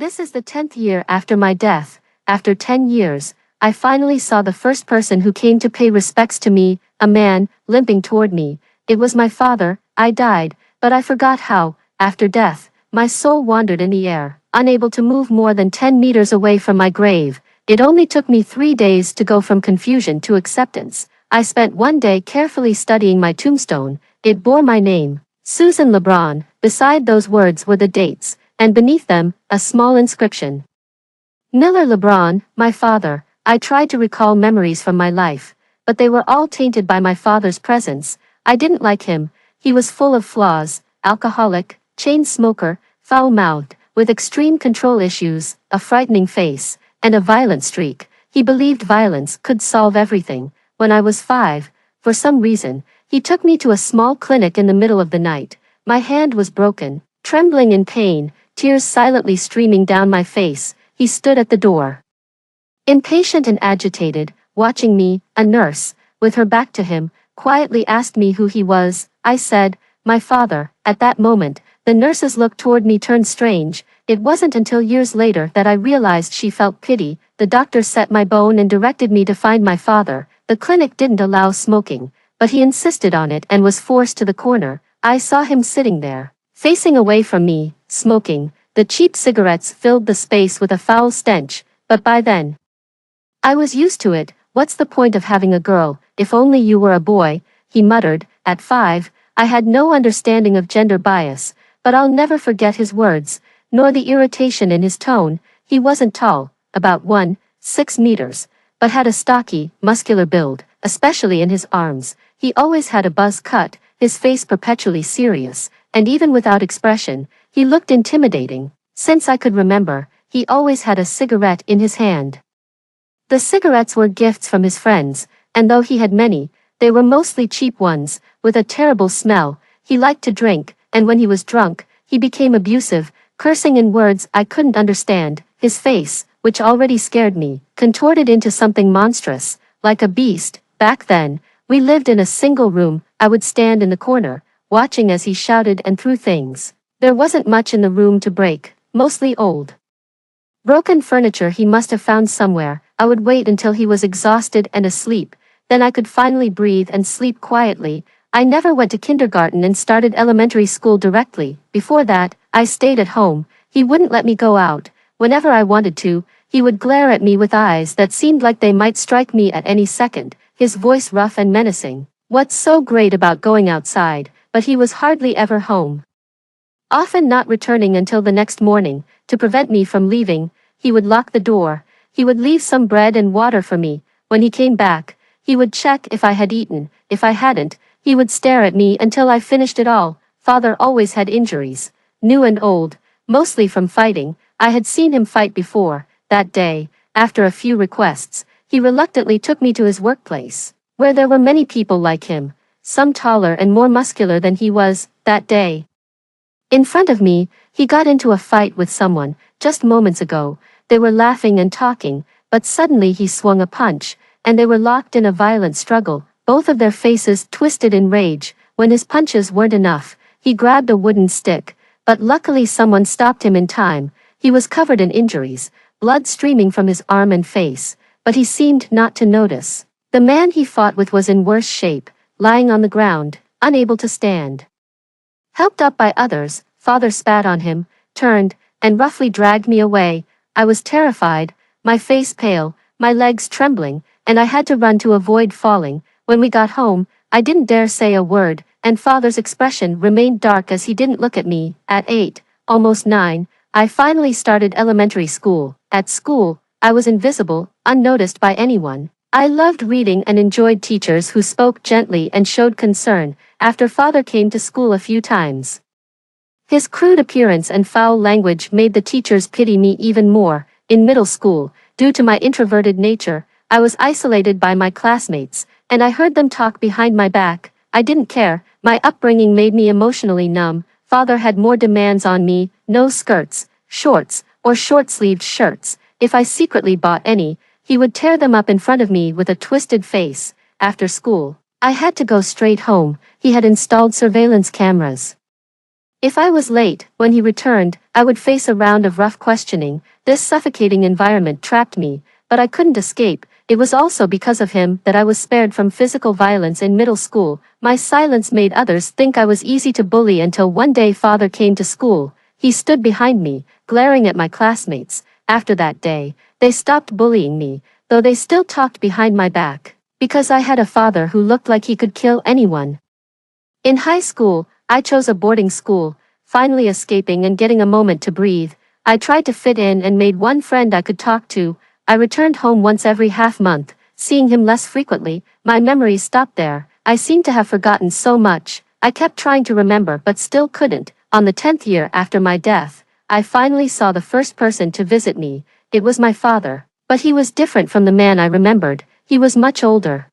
This is the 10th year after my death. After 10 years, I finally saw the first person who came to pay respects to me, a man, limping toward me. It was my father. I died, but I forgot how. After death, my soul wandered in the air, unable to move more than 10 meters away from my grave. It only took me 3 days to go from confusion to acceptance. I spent one day carefully studying my tombstone. It bore my name, Susan LeBron. Beside those words were the dates, and beneath them, a small inscription. Miller LeBron, my father. I tried to recall memories from my life, but they were all tainted by my father's presence. I didn't like him. He was full of flaws, alcoholic, chain smoker, foul-mouthed, with extreme control issues, a frightening face, and a violent streak. He believed violence could solve everything. When I was 5, for some reason, he took me to a small clinic in the middle of the night. My hand was broken, trembling in pain, tears silently streaming down my face. He stood at the door, impatient and agitated, watching me. A nurse, with her back to him, quietly asked me who he was. I said, my father. At that moment, the nurse's look toward me turned strange. It wasn't until years later that I realized she felt pity. The doctor set my bone and directed me to find my father. The clinic didn't allow smoking, but he insisted on it and was forced to the corner. I saw him sitting there, facing away from me, smoking. The cheap cigarettes filled the space with a foul stench, but by then, I was used to it. What's the point of having a girl, if only you were a boy, he muttered. At 5, I had no understanding of gender bias, but I'll never forget his words, nor the irritation in his tone. He wasn't tall, about 1.6 meters, but had a stocky, muscular build, especially in his arms. He always had a buzz cut, his face perpetually serious, and even without expression, he looked intimidating. Since I could remember, he always had a cigarette in his hand. The cigarettes were gifts from his friends, and though he had many, they were mostly cheap ones, with a terrible smell. He liked to drink, and when he was drunk, he became abusive, cursing in words I couldn't understand. His face, which already scared me, contorted into something monstrous, like a beast. Back then, we lived in a single room. I would stand in the corner, watching as he shouted and threw things. There wasn't much in the room to break, mostly old, broken furniture he must have found somewhere. I would wait until he was exhausted and asleep, then I could finally breathe and sleep quietly. I never went to kindergarten and started elementary school directly. Before that, I stayed at home. He wouldn't let me go out. Whenever I wanted to, he would glare at me with eyes that seemed like they might strike me at any second, his voice rough and menacing. What's so great about going outside? But he was hardly ever home, often not returning until the next morning. To prevent me from leaving, he would lock the door. He would leave some bread and water for me. When he came back, he would check if I had eaten. If I hadn't, he would stare at me until I finished it all. Father always had injuries, new and old, mostly from fighting. I had seen him fight before. That day, after a few requests, he reluctantly took me to his workplace, where there were many people like him, some taller and more muscular than he was. That day, in front of me, he got into a fight with someone. Just moments ago, they were laughing and talking, but suddenly he swung a punch, and they were locked in a violent struggle, both of their faces twisted in rage. When his punches weren't enough, he grabbed a wooden stick, but luckily someone stopped him in time. He was covered in injuries, blood streaming from his arm and face, but he seemed not to notice. The man he fought with was in worse shape, lying on the ground, unable to stand. Helped up by others, Father spat on him, turned, and roughly dragged me away. I was terrified, my face pale, my legs trembling, and I had to run to avoid falling. When we got home, I didn't dare say a word, and Father's expression remained dark as he didn't look at me. At 8, almost 9, I finally started elementary school. At school, I was invisible, unnoticed by anyone. I loved reading and enjoyed teachers who spoke gently and showed concern. After Father came to school a few times, his crude appearance and foul language made the teachers pity me even more. In middle school, due to my introverted nature, I was isolated by my classmates, and I heard them talk behind my back. I didn't care. My upbringing made me emotionally numb. Father had more demands on me: no skirts, shorts, or short-sleeved shirts. If I secretly bought any, he would tear them up in front of me with a twisted face. After school, I had to go straight home. He had installed surveillance cameras If I was late, when he returned, I would face a round of rough questioning. This suffocating environment trapped me, but I couldn't escape. It was also because of him that I was spared from physical violence in middle school. My silence made others think I was easy to bully until one day father came to school. He stood behind me, glaring at my classmates. After that day, they stopped bullying me, though they still talked behind my back, because I had a father who looked like he could kill anyone. In high school, I chose a boarding school, finally escaping and getting a moment to breathe. I tried to fit in and made one friend I could talk to. I returned home once every half-month, seeing him less frequently. My memories stopped there. I seemed to have forgotten so much. I kept trying to remember but still couldn't. On the 10th year after my death, I finally saw the first person to visit me. It was my father, but he was different from the man I remembered. He was much older.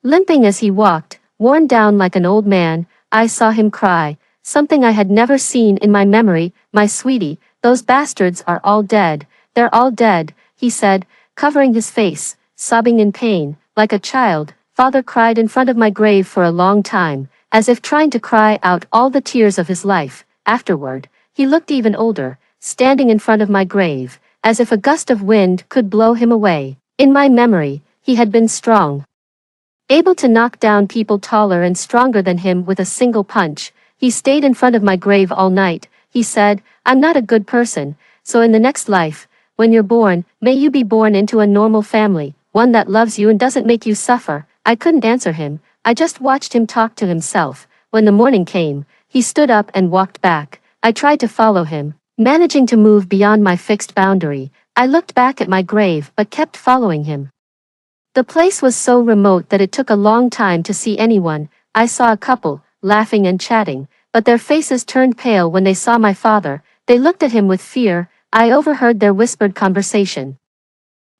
Limping as he walked, worn down like an old man, I saw him cry, something I had never seen in my memory. "My sweetie, those bastards are all dead. They're all dead," he said, covering his face, sobbing in pain, like a child. Father cried in front of my grave for a long time, as if trying to cry out all the tears of his life. Afterward, he looked even older, standing in front of my grave, as if a gust of wind could blow him away. In my memory, he had been strong, able to knock down people taller and stronger than him with a single punch. He stayed in front of my grave all night. He said, "I'm not a good person, so in the next life, when you're born, may you be born into a normal family, one that loves you and doesn't make you suffer." I couldn't answer him. I just watched him talk to himself. When the morning came, he stood up and walked back. I tried to follow him, managing to move beyond my fixed boundary. I looked back at my grave but kept following him. The place was so remote that it took a long time to see anyone. I saw a couple, laughing and chatting, but their faces turned pale when they saw my father. They looked at him with fear. I overheard their whispered conversation.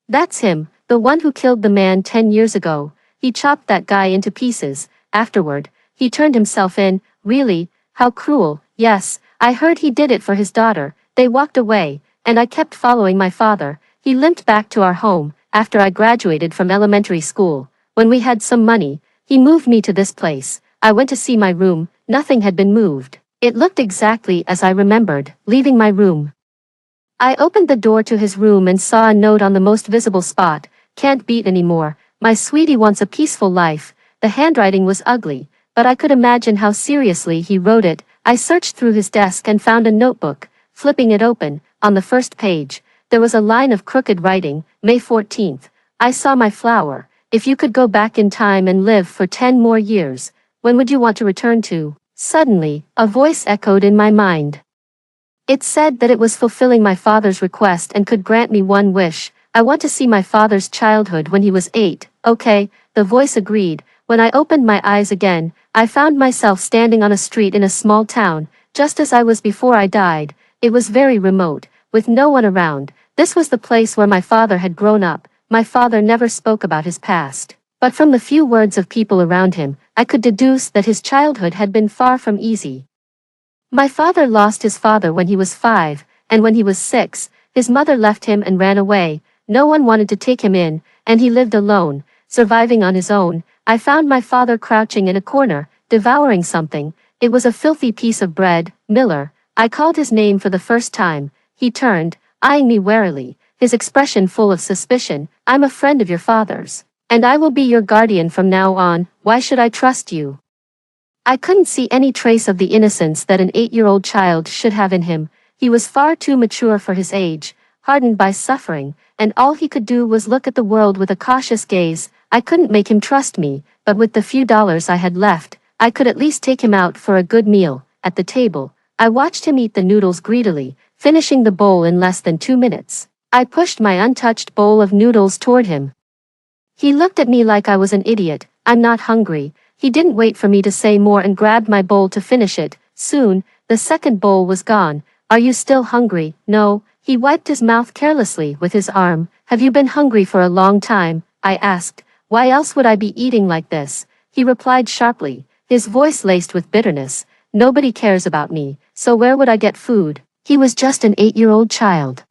"That's him, the one who killed the man 10 years ago. He chopped that guy into pieces. Afterward, he turned himself in." "Really? How cruel." "Yes, I heard he did it for his daughter." They walked away, and I kept following my father. He limped back to our home. After I graduated from elementary school, when we had some money, he moved me to this place. I went to see my room. Nothing had been moved. It looked exactly as I remembered. Leaving my room, I opened the door to his room and saw a note on the most visible spot. "Can't beat anymore. My sweetie wants a peaceful life." The handwriting was ugly, but I could imagine how seriously he wrote it. I searched through his desk and found a notebook. Flipping it open, on the first page, there was a line of crooked writing. "May 14th. I saw my flower. If you could go back in time and live for 10 more years, when would you want to return to?" Suddenly, a voice echoed in my mind. It said that it was fulfilling my father's request and could grant me one wish. "I want to see my father's childhood when he was 8. "Okay," the voice agreed. When I opened my eyes again, I found myself standing on a street in a small town, just as I was before I died. It was very remote, with no one around. This was the place where my father had grown up. My father never spoke about his past, but from the few words of people around him, I could deduce that his childhood had been far from easy. My father lost his father when he was 5, and when he was 6, his mother left him and ran away. No one wanted to take him in, and he lived alone, surviving on his own. I found my father crouching in a corner, devouring something. It was a filthy piece of bread. "Miller." I called his name for the first time. He turned, eyeing me warily, his expression full of suspicion. "I'm a friend of your father's, and I will be your guardian from now on. Why should I trust you?" I couldn't see any trace of the innocence that an 8-year-old child should have in him. He was far too mature for his age, hardened by suffering, and all he could do was look at the world with a cautious gaze. I couldn't make him trust me, but with the few dollars I had left, I could at least take him out for a good meal. At the table, I watched him eat the noodles greedily, finishing the bowl in less than 2 minutes. I pushed my untouched bowl of noodles toward him. He looked at me like I was an idiot. "I'm not hungry." He didn't wait for me to say more and grabbed my bowl to finish it. Soon, the second bowl was gone. "Are you still hungry?" "No." He wiped his mouth carelessly with his arm. "Have you been hungry for a long time?" I asked. "Why else would I be eating like this?" He replied sharply, his voice laced with bitterness. "Nobody cares about me, so where would I get food?" He was just an 8-year-old child,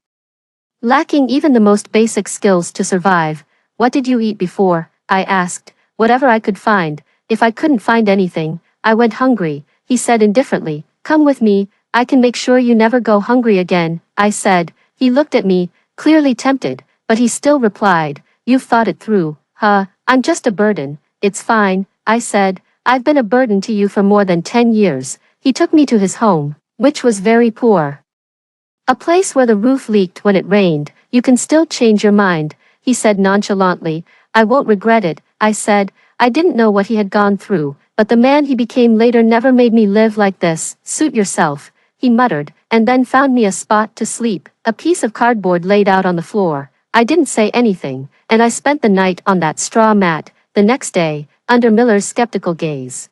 lacking even the most basic skills to survive. "What did you eat before?" I asked. "Whatever I could find." If I couldn't find anything, I went hungry, he said indifferently. "Come with me, I can make sure you never go hungry again," I said. He looked at me, clearly tempted, but he still replied, "You've thought it through, huh? I'm just a burden." "It's fine," I said. "I've been a burden to you for more than 10 years. He took me to his home, which was very poor. A place where the roof leaked when it rained. "You can still change your mind," he said nonchalantly. "I won't regret it," I said. I didn't know what he had gone through, but the man he became later never made me live like this. "Suit yourself," he muttered, and then found me a spot to sleep, a piece of cardboard laid out on the floor. I didn't say anything, and I spent the night on that straw mat. The next day, under Miller's skeptical gaze,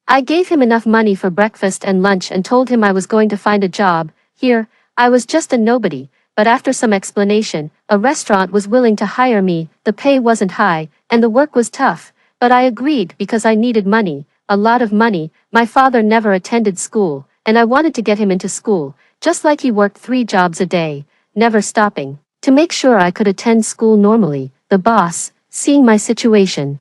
I gave him enough money for breakfast and lunch and told him I was going to find a job. Here, I was just a nobody, but after some explanation, a restaurant was willing to hire me. The pay wasn't high, and the work was tough, but I agreed because I needed money, a lot of money. My father never attended school, and I wanted to get him into school, just like he worked 3 jobs a day, never stopping, to make sure I could attend school normally. The boss, seeing my situation,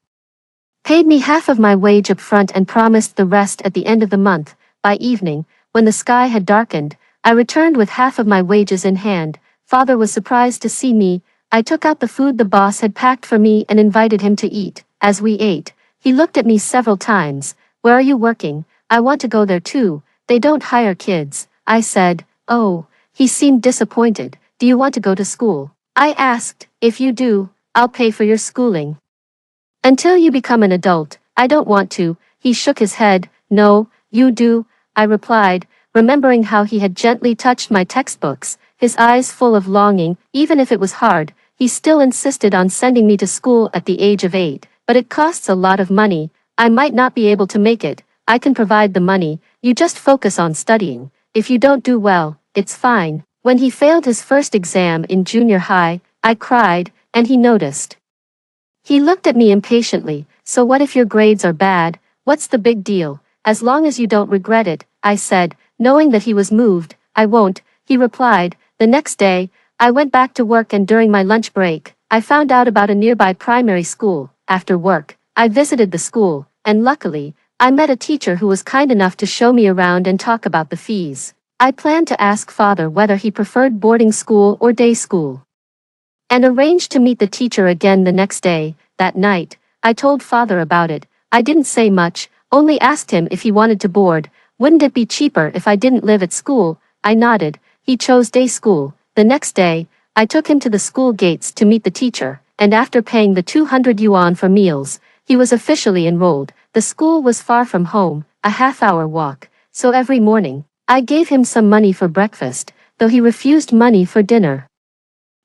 paid me half of my wage up front and promised the rest at the end of the month. By evening, when the sky had darkened, I returned with half of my wages in hand. Father was surprised to see me. I took out the food the boss had packed for me and invited him to eat. As we ate, he looked at me several times. "Where are you working? I want to go there too. They don't hire kids," I said. "Oh." He seemed disappointed. "Do you want to go to school?" I asked. "If you do, I'll pay for your schooling. Until you become an adult." "I don't want to." He shook his head. "No, you do," I replied, remembering how he had gently touched my textbooks, his eyes full of longing. Even if it was hard, he still insisted on sending me to school at the age of 8. "But it costs a lot of money. I might not be able to make it. I can provide the money. You just focus on studying. If you don't do well, it's fine." When he failed his first exam in junior high, I cried, and he noticed. He looked at me impatiently. "So what if your grades are bad? What's the big deal? As long as you don't regret it," I said, knowing that he was moved. "I won't," he replied. The next day, I went back to work, and during my lunch break, I found out about a nearby primary school. After work, I visited the school, and luckily, I met a teacher who was kind enough to show me around and talk about the fees. I planned to ask Father whether he preferred boarding school or day school, and arranged to meet the teacher again the next day. That night, I told Father about it. I didn't say much, only asked him if he wanted to board. "Wouldn't it be cheaper if I didn't live at school?" I nodded. He chose day school. The next day, I took him to the school gates to meet the teacher, and after paying the 200 yuan for meals, he was officially enrolled. The school was far from home, a half-hour walk, so every morning, I gave him some money for breakfast, though he refused money for dinner,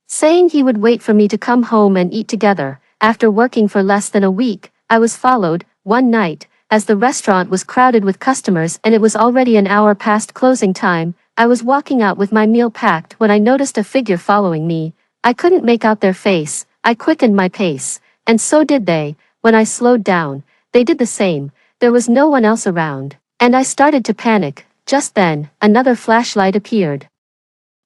saying he would wait for me to come home and eat together. After working for less than a week, I was followed. One night, as the restaurant was crowded with customers and it was already an hour past closing time, I was walking out with my meal packed when I noticed a figure following me. I couldn't make out their face. I quickened my pace, and so did they. When I slowed down, they did the same. There was no one else around, and I started to panic. Just then, another flashlight appeared.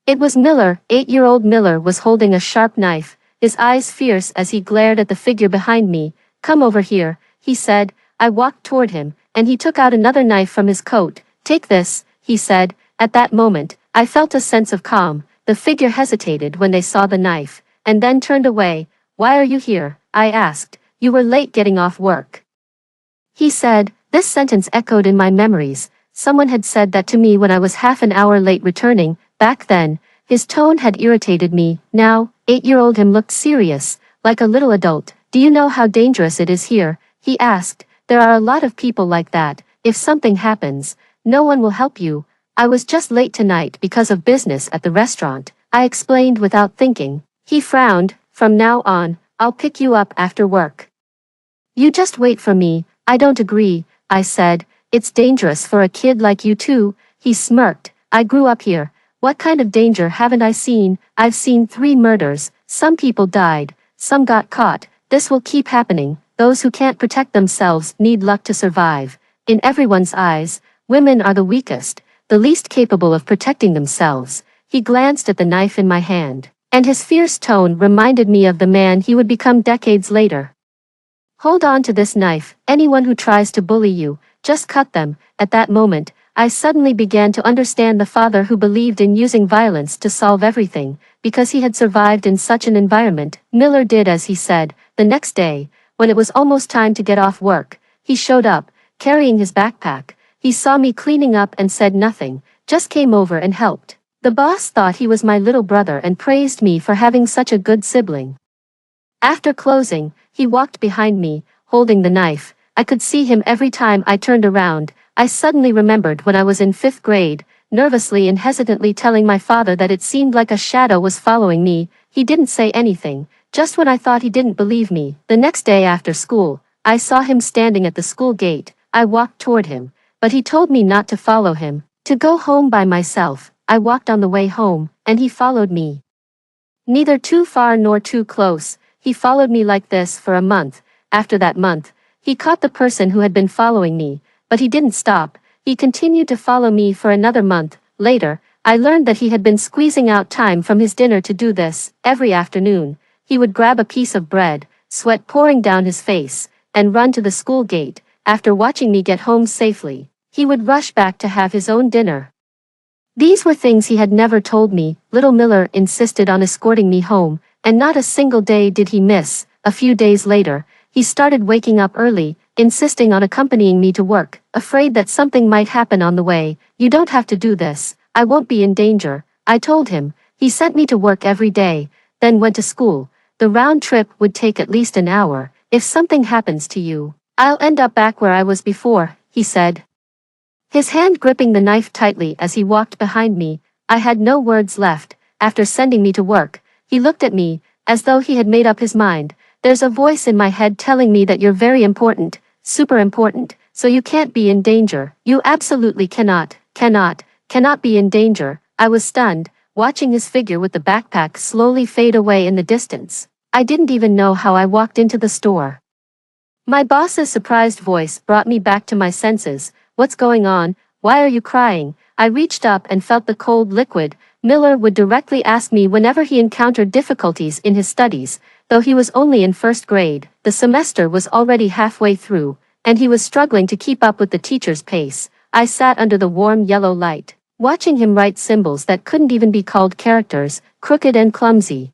It was Miller. 8-year-old Miller was holding a sharp knife, his eyes fierce as he glared at the figure behind me. "Come over here," he said. I walked toward him, and he took out another knife from his coat. "Take this," he said. At that moment, I felt a sense of calm. The figure hesitated when they saw the knife, and then turned away. "Why are you here?" I asked. "You were late getting off work," he said. This sentence echoed in my memories. Someone had said that to me when I was half an hour late returning. Back then, his tone had irritated me. Now, 8-year-old him looked serious, like a little adult. "Do you know how dangerous it is here?" he asked. "There are a lot of people like that. If something happens, no one will help you." "I was just late tonight because of business at the restaurant," I explained without thinking. He frowned. "From now on, I'll pick you up after work. You just wait for me." "I don't agree," I said. "It's dangerous for a kid like you too." He smirked. "I grew up here. What kind of danger haven't I seen? I've seen 3 murders. Some people died. Some got caught. This will keep happening. Those who can't protect themselves need luck to survive. In everyone's eyes, women are the weakest, the least capable of protecting themselves." He glanced at the knife in my hand, and his fierce tone reminded me of the man he would become decades later. "Hold on to this knife. Anyone who tries to bully you, just cut them." At that moment, I suddenly began to understand the father who believed in using violence to solve everything, because he had survived in such an environment. Miller did as he said. The next day, when it was almost time to get off work, he showed up, carrying his backpack. He saw me cleaning up and said nothing, just came over and helped. The boss thought he was my little brother and praised me for having such a good sibling. After closing, he walked behind me, holding the knife. I could see him every time I turned around. I suddenly remembered when I was in 5th grade, nervously and hesitantly telling my father that it seemed like a shadow was following me. He didn't say anything, just when I thought he didn't believe me. The next day after school, I saw him standing at the school gate. I walked toward him, but he told me not to follow him, to go home by myself. I walked on the way home, and he followed me. Neither too far nor too close. He followed me like this for a month. After that month, he caught the person who had been following me, but he didn't stop. He continued to follow me for another month. Later, I learned that he had been squeezing out time from his dinner to do this. Every afternoon, he would grab a piece of bread, sweat pouring down his face, and run to the school gate. After watching me get home safely, he would rush back to have his own dinner. These were things he had never told me. Little Miller insisted on escorting me home, and not a single day did he miss. A few days later, he started waking up early, insisting on accompanying me to work, afraid that something might happen on the way. You don't have to do this, I won't be in danger, I told him. He sent me to work every day, then went to school. The round trip would take at least an hour. If something happens to you, I'll end up back where I was before, he said. His hand gripping the knife tightly as he walked behind me. I had no words left. After sending me to work, he looked at me, as though he had made up his mind. There's a voice in my head telling me that you're very important, super important, so you can't be in danger. You absolutely cannot be in danger. I was stunned, watching his figure with the backpack slowly fade away in the distance. I didn't even know how I walked into the store. My boss's surprised voice brought me back to my senses. What's going on? Why are you crying? I reached up and felt the cold liquid. Miller would directly ask me whenever he encountered difficulties in his studies, though he was only in 1st grade. The semester was already halfway through, and he was struggling to keep up with the teacher's pace. I sat under the warm yellow light, watching him write symbols that couldn't even be called characters, crooked and clumsy.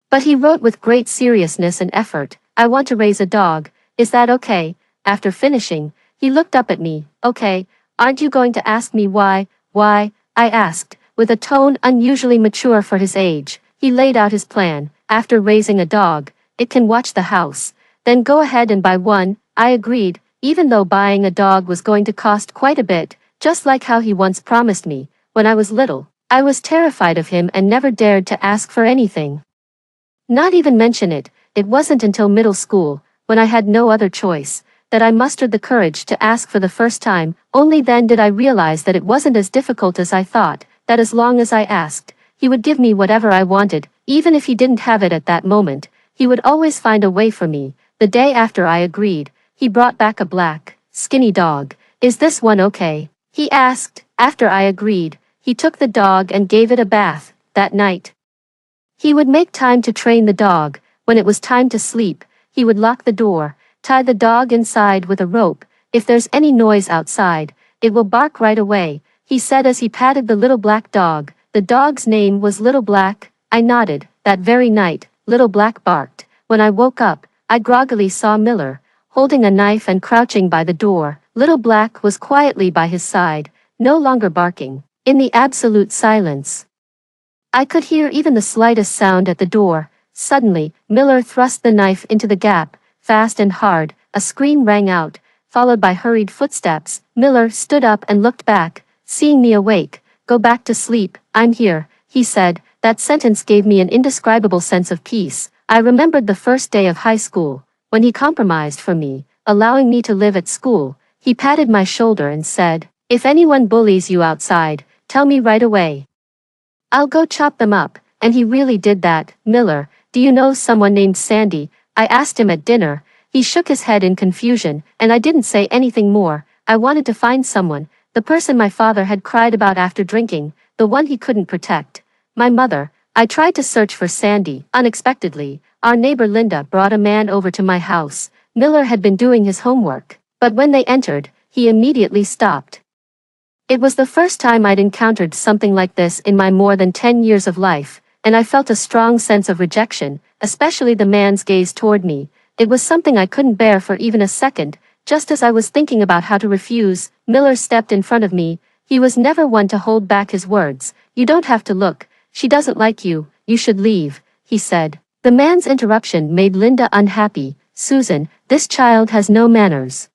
But he wrote with great seriousness and effort. I want to raise a dog. Is that okay? After finishing, he looked up at me. Okay, aren't you going to ask me why? Why? I asked, with a tone unusually mature for his age. He laid out his plan. After raising a dog, it can watch the house. Then go ahead and buy one. I agreed, even though buying a dog was going to cost quite a bit, just like how he once promised me. When I was little, I was terrified of him and never dared to ask for anything. Not even mention it. It wasn't until middle school, when I had no other choice, that I mustered the courage to ask for the first time. Only then did I realize that it wasn't as difficult as I thought, that as long as I asked, he would give me whatever I wanted. Even if he didn't have it at that moment, he would always find a way for me. The day after I agreed, he brought back a black, skinny dog. Is this one okay? He asked. After I agreed, he took the dog and gave it a bath. That night, he would make time to train the dog. When it was time to sleep, he would lock the door, tie the dog inside with a rope. If there's any noise outside, it will bark right away, he said as he patted the little black dog. The dog's name was Little Black. I nodded. That very night, Little Black barked. When I woke up, I groggily saw Miller, holding a knife and crouching by the door. Little Black was quietly by his side, no longer barking. In the absolute silence, I could hear even the slightest sound at the door. Suddenly, Miller thrust the knife into the gap, fast and hard. A scream rang out, followed by hurried footsteps. Miller stood up and looked back, seeing me awake. Go back to sleep, I'm here, he said. That sentence gave me an indescribable sense of peace. I remembered the first day of high school, when he compromised for me, allowing me to live at school. He patted my shoulder and said, if anyone bullies you outside, tell me right away. I'll go chop them up, and he really did that. Miller, do you know someone named Sandy? I asked him at dinner. He shook his head in confusion, and I didn't say anything more. I wanted to find someone, the person my father had cried about after drinking, the one he couldn't protect. My mother. I tried to search for Sandy. Unexpectedly, our neighbor Linda brought a man over to my house. Miller had been doing his homework, but when they entered, he immediately stopped. It was the first time I'd encountered something like this in my more than 10 years of life, and I felt a strong sense of rejection, especially the man's gaze toward me. It was something I couldn't bear for even a second. Just as I was thinking about how to refuse, Miller stepped in front of me. He was never one to hold back his words. "You don't have to look. She doesn't like you. You should leave," he said. The man's interruption made Linda unhappy. "Susan, this child has no manners.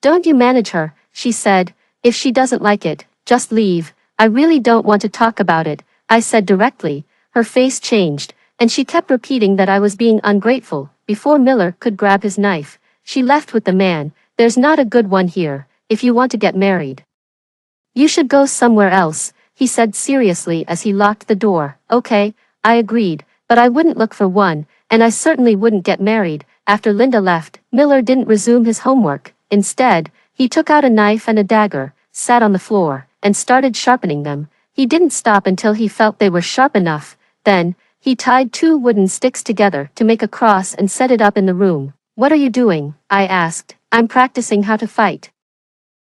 Don't you manage her," she said. "If she doesn't like it, just leave." "I really don't want to talk about it," I said directly. Her face changed, and she kept repeating that I was being ungrateful. Before Miller could grab his knife, she left with the man. "There's not a good one here, if you want to get married. You should go somewhere else," he said seriously as he locked the door. "Okay," I agreed, "but I wouldn't look for one, and I certainly wouldn't get married." After Linda left, Miller didn't resume his homework. Instead, he took out a knife and a dagger, sat on the floor, and started sharpening them. He didn't stop until he felt they were sharp enough. Then, he tied 2 wooden sticks together to make a cross and set it up in the room. "What are you doing?" I asked. "I'm practicing how to fight,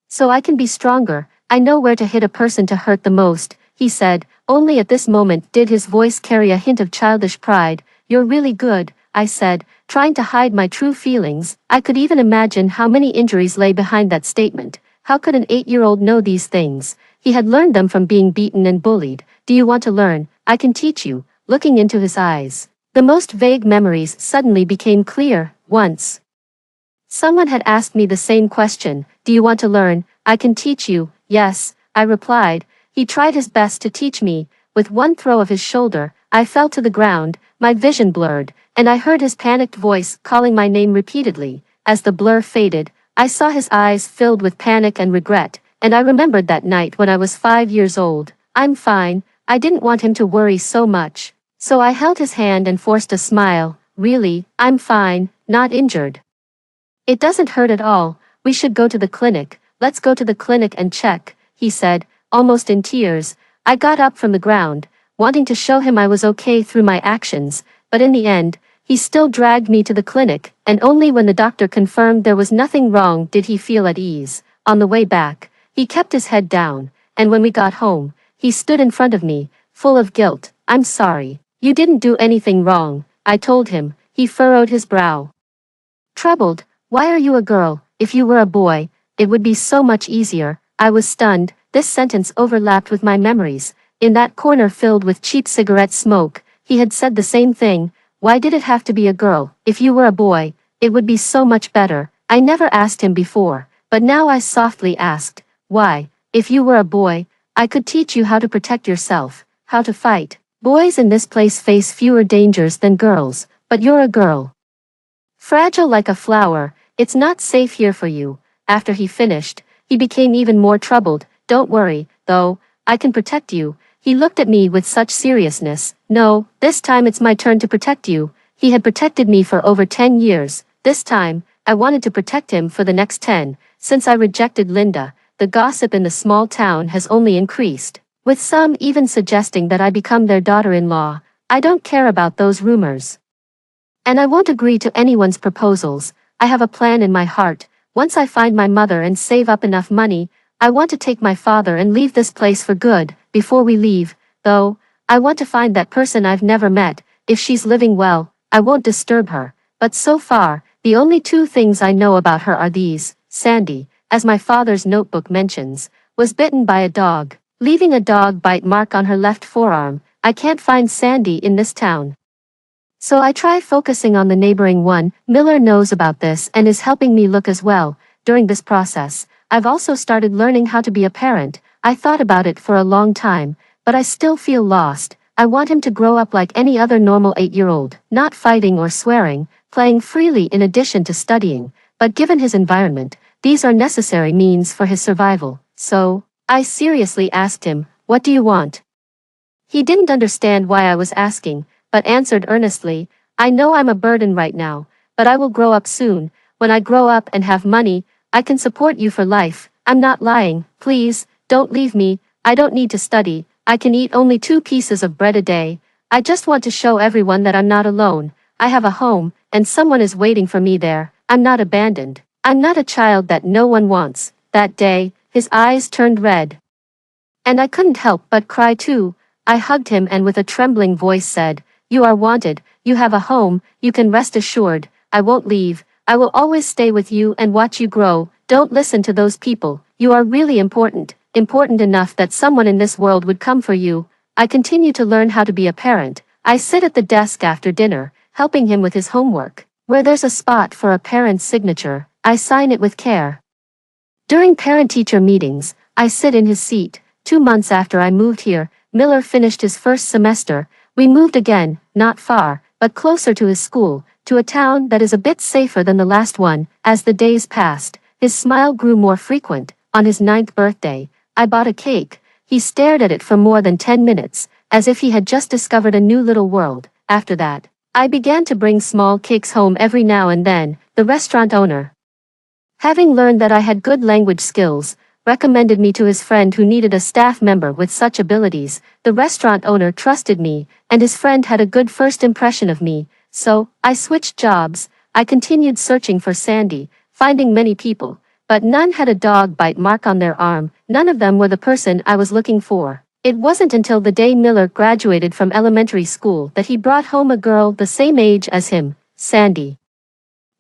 so I can be stronger. I know where to hit a person to hurt the most," he said. Only at this moment did his voice carry a hint of childish pride. "You're really good," I said, trying to hide my true feelings. I could even imagine how many injuries lay behind that statement. How could an 8-year-old know these things? He had learned them from being beaten and bullied. "Do you want to learn? I can teach you." Looking into his eyes, the most vague memories suddenly became clear. Once, someone had asked me the same question. "Do you want to learn? I can teach you." "Yes," I replied. He tried his best to teach me. With one throw of his shoulder, I fell to the ground, my vision blurred, and I heard his panicked voice calling my name repeatedly. As the blur faded, I saw his eyes filled with panic and regret, and I remembered that night when I was 5 years old. "I'm fine." I didn't want him to worry so much, so I held his hand and forced a smile. "Really, I'm fine, not injured. It doesn't hurt at all. We should go to the clinic." "Let's go to the clinic and check," he said, almost in tears. I got up from the ground, wanting to show him I was okay through my actions, but in the end, he still dragged me to the clinic, and only when the doctor confirmed there was nothing wrong did he feel at ease. On the way back, he kept his head down, and when we got home, he stood in front of me, full of guilt. "I'm sorry. You didn't do anything wrong," I told him. He furrowed his brow, troubled. "Why are you a girl? If you were a boy, it would be so much easier." I was stunned. This sentence overlapped with my memories. In that corner filled with cheap cigarette smoke, he had said the same thing. Why did it have to be a girl? "If you were a boy, it would be so much better." I never asked him before, but now I softly asked, "Why? If you were a boy, I could teach you how to protect yourself, how to fight. Boys in this place face fewer dangers than girls, but you're a girl. Fragile like a flower, it's not safe here for you." After he finished, he became even more troubled. "Don't worry, though, I can protect you." He looked at me with such seriousness. "No, this time it's my turn to protect you." He had protected me for over 10 years. This time, I wanted to protect him for the next 10. Since I rejected Linda, the gossip in the small town has only increased, with some even suggesting that I become their daughter-in-law. I don't care about those rumors, and I won't agree to anyone's proposals. I have a plan in my heart. Once I find my mother and save up enough money, I want to take my father and leave this place for good. Before we leave, though, I want to find that person I've never met. If she's living well, I won't disturb her. But so far, the only 2 things I know about her are these. Sandy, as my father's notebook mentions, was bitten by a dog, leaving a dog bite mark on her left forearm. I can't find Sandy in this town, so I try focusing on the neighboring one. Miller knows about this and is helping me look as well. During this process, I've also started learning how to be a parent. I thought about it for a long time, but I still feel lost. I want him to grow up like any other normal 8-year-old, not fighting or swearing, playing freely in addition to studying. But given his environment, these are necessary means for his survival. So, I seriously asked him, "What do you want?" He didn't understand why I was asking, but answered earnestly, "I know I'm a burden right now, but I will grow up soon. When I grow up and have money, I can support you for life." "I'm not lying. Please, don't leave me. I don't need to study. I can eat only 2 pieces of bread a day. I just want to show everyone that I'm not alone. I have a home, and someone is waiting for me there. I'm not abandoned. I'm not a child that no one wants." That day, his eyes turned red. And I couldn't help but cry too. I hugged him and with a trembling voice said, "You are wanted, you have a home, you can rest assured, I won't leave, I will always stay with you and watch you grow, don't listen to those people, you are really important, important enough that someone in this world would come for you." I continue to learn how to be a parent. I sit at the desk after dinner, helping him with his homework. Where there's a spot for a parent's signature, I sign it with care. During parent-teacher meetings, I sit in his seat. 2 months after I moved here, Miller finished his first semester. We moved again, not far, but closer to his school, to a town that is a bit safer than the last one. As the days passed, his smile grew more frequent. On his 9th birthday, I bought a cake. He stared at it for more than 10 minutes, as if he had just discovered a new little world. After that, I began to bring small cakes home every now and then. The restaurant owner, having learned that I had good language skills, recommended me to his friend who needed a staff member with such abilities. The restaurant owner trusted me, and his friend had a good first impression of me, so I switched jobs. I continued searching for Sandy, finding many people, but none had a dog bite mark on their arm. None of them were the person I was looking for. It wasn't until the day Miller graduated from elementary school that he brought home a girl the same age as him, Sandy.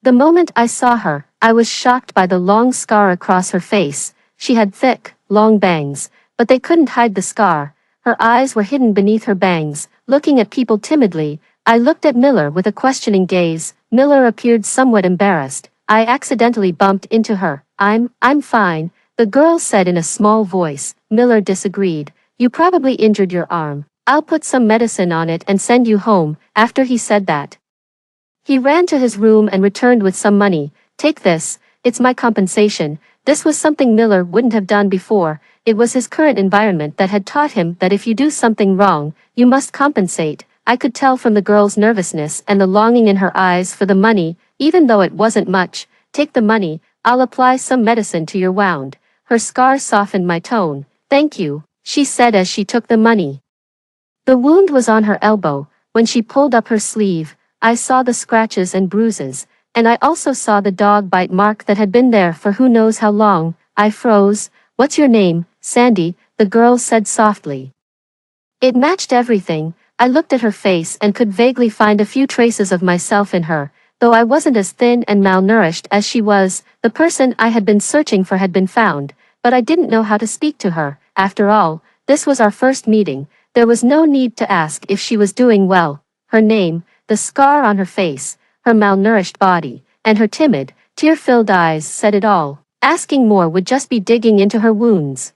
The moment I saw her, I was shocked by the long scar across her face. She had thick, long bangs, but they couldn't hide the scar. Her eyes were hidden beneath her bangs, looking at people timidly. I looked at Miller with a questioning gaze. Miller appeared somewhat embarrassed. I accidentally bumped into her. I'm fine, the girl said in a small voice. Miller disagreed. You probably injured your arm. I'll put some medicine on it and send you home. After he said that, he ran to his room and returned with some money. Take this, it's my compensation. This was something Miller wouldn't have done before. It was his current environment that had taught him that if you do something wrong, you must compensate. I could tell from the girl's nervousness and the longing in her eyes for the money, even though it wasn't much. Take the money, I'll apply some medicine to your wound. Her scar softened my tone. Thank you, she said as she took the money. The wound was on her elbow. When she pulled up her sleeve, I saw the scratches and bruises, and I also saw the dog bite mark that had been there for who knows how long. I froze. What's your name, Sandy? The girl said softly. It matched everything. I looked at her face and could vaguely find a few traces of myself in her, though I wasn't as thin and malnourished as she was. The person I had been searching for had been found, but I didn't know how to speak to her. After all, this was our first meeting. There was no need to ask if she was doing well. Her name, the scar on her face, her malnourished body, and her timid, tear-filled eyes said it all. Asking more would just be digging into her wounds.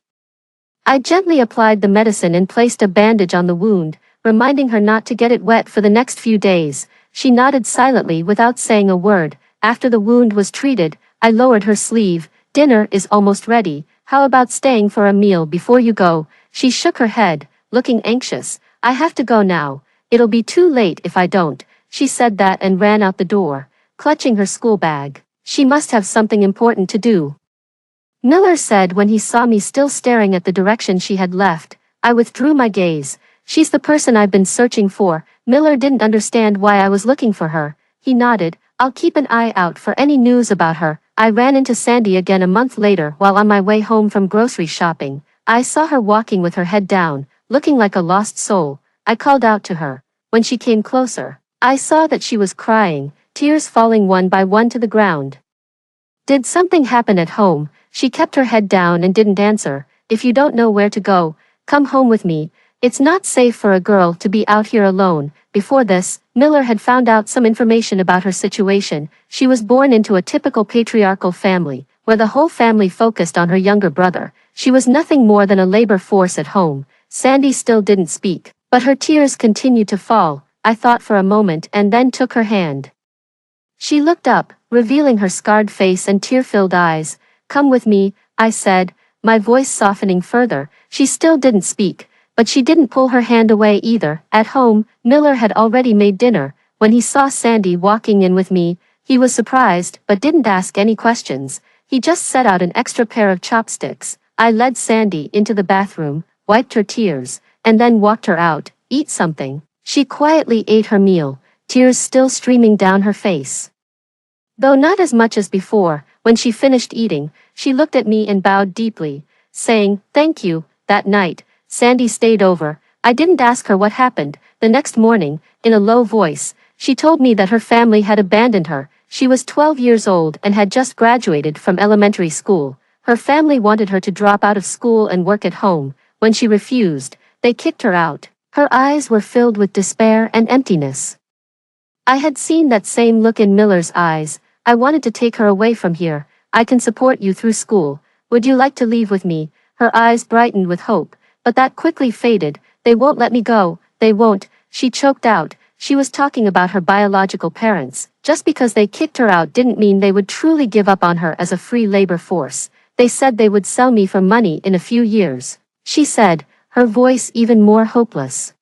I gently applied the medicine and placed a bandage on the wound, reminding her not to get it wet for the next few days. She nodded silently without saying a word. After the wound was treated, I lowered her sleeve. Dinner is almost ready. How about staying for a meal before you go? She shook her head, looking anxious. I have to go now. It'll be too late if I don't. She said that and ran out the door, clutching her school bag. She must have something important to do, Miller said when he saw me still staring at the direction she had left. I withdrew my gaze. She's the person I've been searching for. Miller didn't understand why I was looking for her. He nodded. I'll keep an eye out for any news about her. I ran into Sandy again a month later while on my way home from grocery shopping. I saw her walking with her head down, looking like a lost soul. I called out to her. When she came closer, I saw that she was crying, tears falling one by one to the ground. Did something happen at home? She kept her head down and didn't answer. If you don't know where to go, come home with me. It's not safe for a girl to be out here alone. Before this, Miller had found out some information about her situation. She was born into a typical patriarchal family, where the whole family focused on her younger brother. She was nothing more than a labor force at home. Sandy still didn't speak, but her tears continued to fall. I thought for a moment and then took her hand. She looked up, revealing her scarred face and tear-filled eyes. Come with me, I said, my voice softening further. She still didn't speak, but she didn't pull her hand away either. At home, Miller had already made dinner. When he saw Sandy walking in with me, he was surprised but didn't ask any questions. He just set out an extra pair of chopsticks. I led Sandy into the bathroom, wiped her tears, and then walked her out. Eat something. She quietly ate her meal, tears still streaming down her face. Though not as much as before, when she finished eating, she looked at me and bowed deeply. saying, "Thank you." That night, Sandy stayed over. I didn't ask her what happened. The next morning, in a low voice, she told me that her family had abandoned her. She was 12 years old and had just graduated from elementary school. Her family wanted her to drop out of school and work at home. When she refused, they kicked her out. Her eyes were filled with despair and emptiness. I had seen that same look in Miller's eyes. "I wanted to take her away from here. I can support you through school. Would you like to leave with me?" Her eyes brightened with hope, but that quickly faded. "They won't let me go, they won't," she choked out. She was talking about her biological parents. Just because they kicked her out didn't mean they would truly give up on her as a free labor force. "They said they would sell me for money in a few years," she said, her voice even more hopeless.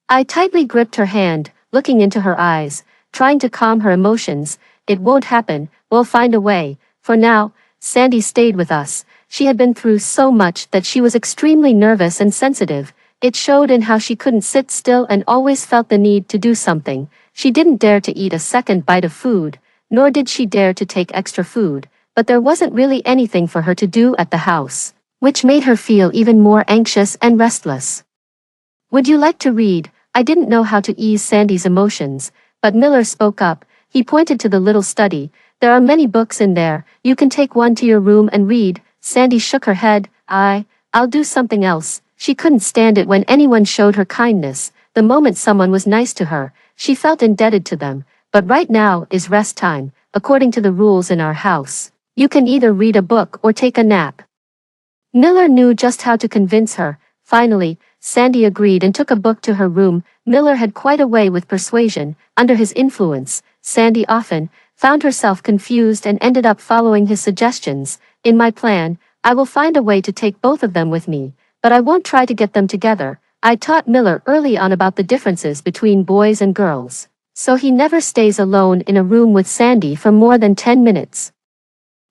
I tightly gripped her hand, looking into her eyes, trying to calm her emotions. "It won't happen, we'll find a way." For now, Sandy stayed with us. She had been through so much that she was extremely nervous and sensitive. It showed in how she couldn't sit still and always felt the need to do something. She didn't dare to eat a second bite of food, nor did she dare to take extra food, but there wasn't really anything for her to do at the house, which made her feel even more anxious and restless. "Would you like to read?" I didn't know how to ease Sandy's emotions, but Miller spoke up. He pointed to the little study. "There are many books in there. You can take one to your room and read." Sandy shook her head. I'll do something else." She couldn't stand it when anyone showed her kindness. The moment someone was nice to her, she felt indebted to them. But right now is rest time, according to the rules in our house. You can either read a book or take a nap. Miller knew just how to convince her. Finally, Sandy agreed and took a book to her room. Miller had quite a way with persuasion. Under his influence, Sandy often found herself confused and ended up following his suggestions. "In my plan, I will find a way to take both of them with me, but I won't try to get them together." I taught Miller early on about the differences between boys and girls, so he never stays alone in a room with Sandy for more than 10 minutes.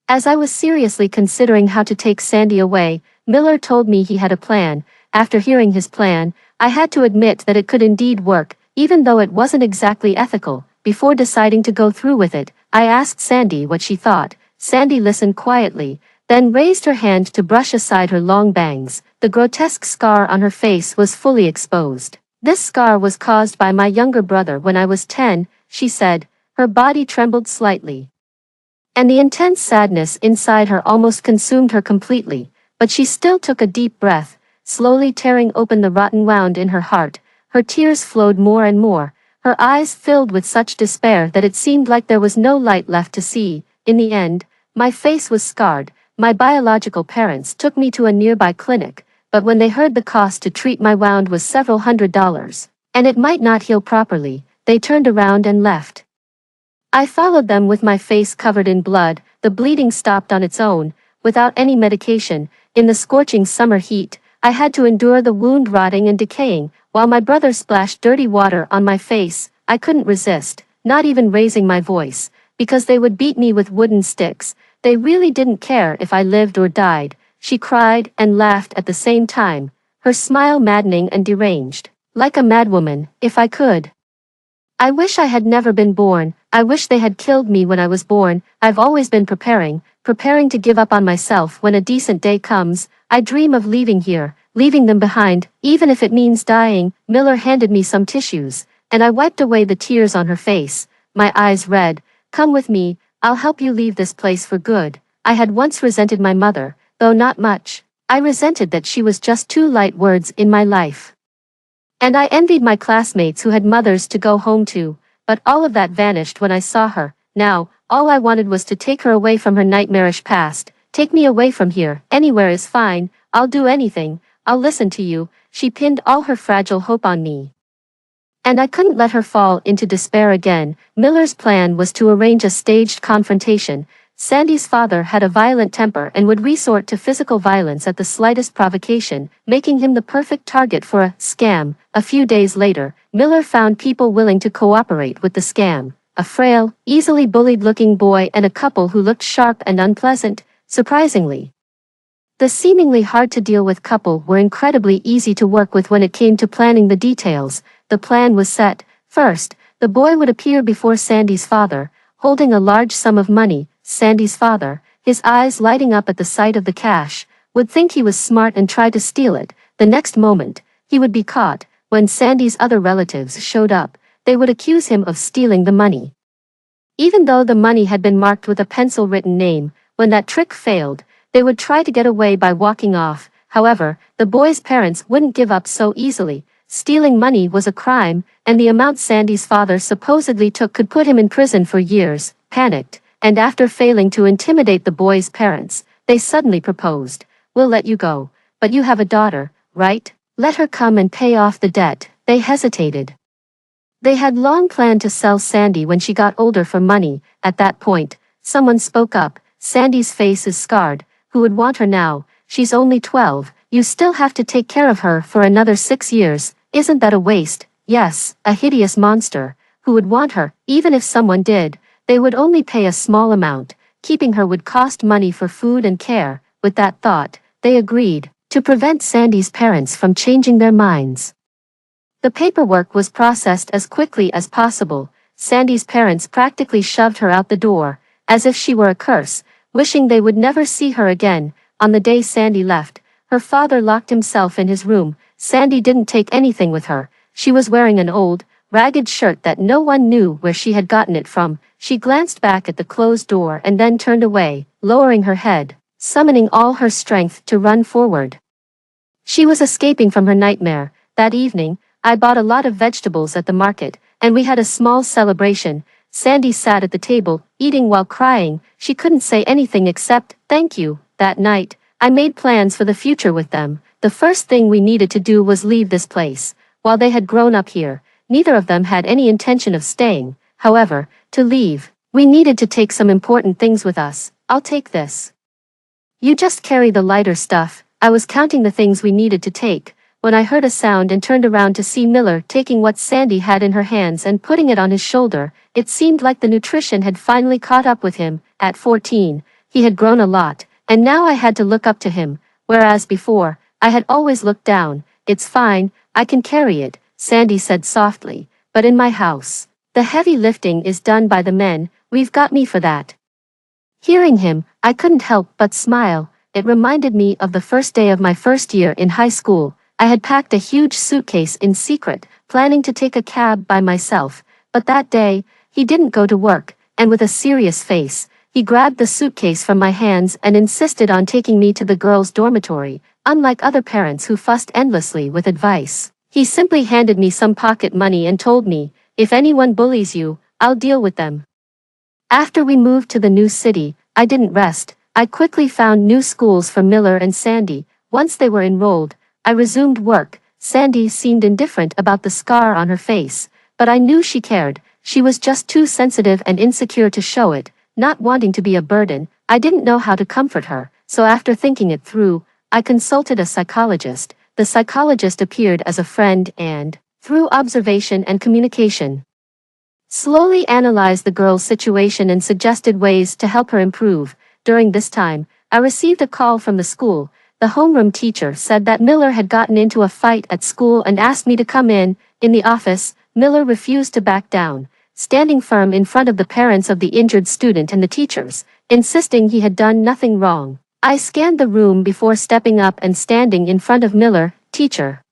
As I was seriously considering how to take Sandy away, Miller told me he had a plan. After hearing his plan, I had to admit that it could indeed work, even though it wasn't exactly ethical. Before deciding to go through with it, I asked Sandy what she thought. Sandy listened quietly, then raised her hand to brush aside her long bangs. The grotesque scar on her face was fully exposed. "This scar was caused by my younger brother when I was 10, she said. Her body trembled slightly, and the intense sadness inside her almost consumed her completely, but she still took a deep breath, slowly tearing open the rotten wound in her heart. Her tears flowed more and more, her eyes filled with such despair that it seemed like there was no light left to see. In the end, my face was scarred. My biological parents took me to a nearby clinic, but when they heard the cost to treat my wound was several $100s, and it might not heal properly, they turned around and left. I followed them with my face covered in blood. The bleeding stopped on its own, without any medication. In the scorching summer heat, I had to endure the wound rotting and decaying, while my brother splashed dirty water on my face. I couldn't resist, not even raising my voice, because they would beat me with wooden sticks. They really didn't care if I lived or died. She cried and laughed at the same time, her smile maddening and deranged. Like a madwoman, if I could. "I wish I had never been born. I wish they had killed me when I was born. I've always been preparing to give up on myself when a decent day comes. I dream of leaving here, leaving them behind, even if it means dying." Miller handed me some tissues, and I wiped away the tears on her face. My eyes red. "Come with me, I'll help you leave this place for good." I had once resented my mother, though not much. I resented that she was just two light words in my life. And I envied my classmates who had mothers to go home to, but all of that vanished when I saw her. Now, all I wanted was to take her away from her nightmarish past. "Take me away from here. Anywhere is fine. I'll do anything. I'll listen to you." She pinned all her fragile hope on me, and I couldn't let her fall into despair again. Miller's plan was to arrange a staged confrontation. Sandy's father had a violent temper and would resort to physical violence at the slightest provocation, making him the perfect target for a scam. A few days later, Miller found people willing to cooperate with the scam. A frail, easily bullied-looking boy and a couple who looked sharp and unpleasant. Surprisingly, the seemingly hard-to-deal-with couple were incredibly easy to work with when it came to planning the details. The plan was set. First, the boy would appear before Sandy's father, holding a large sum of money. Sandy's father, his eyes lighting up at the sight of the cash, would think he was smart and try to steal it. The next moment, he would be caught. When Sandy's other relatives showed up, they would accuse him of stealing the money. Even though the money had been marked with a pencil-written name, when that trick failed, they would try to get away by walking off. However, the boy's parents wouldn't give up so easily. Stealing money was a crime, and the amount Sandy's father supposedly took could put him in prison for years. Panicked, and after failing to intimidate the boy's parents, they suddenly proposed, "We'll let you go, but you have a daughter, right? Let her come and pay off the debt." They hesitated. They had long planned to sell Sandy when she got older for money. At that point, someone spoke up. "Sandy's face is scarred. Who would want her now? She's only 12. You still have to take care of her for another 6 years. Isn't that a waste?" Yes, a hideous monster. Who would want her? Even if someone did, they would only pay a small amount. Keeping her would cost money for food and care. With that thought, they agreed to prevent Sandy's parents from changing their minds. The paperwork was processed as quickly as possible. Sandy's parents practically shoved her out the door, as if she were a curse, wishing they would never see her again. On the day Sandy left, her father locked himself in his room. Sandy didn't take anything with her. She was wearing an old, ragged shirt that no one knew where she had gotten it from. She glanced back at the closed door and then turned away, lowering her head, summoning all her strength to run forward. She was escaping from her nightmare. That evening, I bought a lot of vegetables at the market, and we had a small celebration. Sandy sat at the table, eating while crying. She couldn't say anything except, "Thank you." That night, I made plans for the future with them. The first thing we needed to do was leave this place. While they had grown up here, neither of them had any intention of staying. However, to leave, we needed to take some important things with us. "I'll take this. You just carry the lighter stuff." I was counting the things we needed to take, when I heard a sound and turned around to see Miller taking what Sandy had in her hands and putting it on his shoulder. It seemed like the nutrition had finally caught up with him. At 14, he had grown a lot, and now I had to look up to him, whereas before, I had always looked down. "It's fine, I can carry it," Sandy said softly, "but in my house, the heavy lifting is done by the men. We've got me for that." Hearing him, I couldn't help but smile. It reminded me of the first day of my first year in high school. I had packed a huge suitcase in secret, planning to take a cab by myself. But that day, he didn't go to work, and with a serious face, he grabbed the suitcase from my hands and insisted on taking me to the girls' dormitory. Unlike other parents who fussed endlessly with advice, he simply handed me some pocket money and told me, "If anyone bullies you, I'll deal with them." After we moved to the new city, I didn't rest. I quickly found new schools for Miller and Sandy. Once they were enrolled, I resumed work. Sandy seemed indifferent about the scar on her face, but I knew she cared. She was just too sensitive and insecure to show it. Not wanting to be a burden, I didn't know how to comfort her, so after thinking it through, I consulted a psychologist. The psychologist appeared as a friend and, through observation and communication, slowly analyzed the girl's situation and suggested ways to help her improve. During this time, I received a call from the school. The homeroom teacher said that Miller had gotten into a fight at school and asked me to come in. In the office, Miller refused to back down, standing firm in front of the parents of the injured student and the teachers, insisting he had done nothing wrong. I scanned the room before stepping up and standing in front of Miller. "Teacher,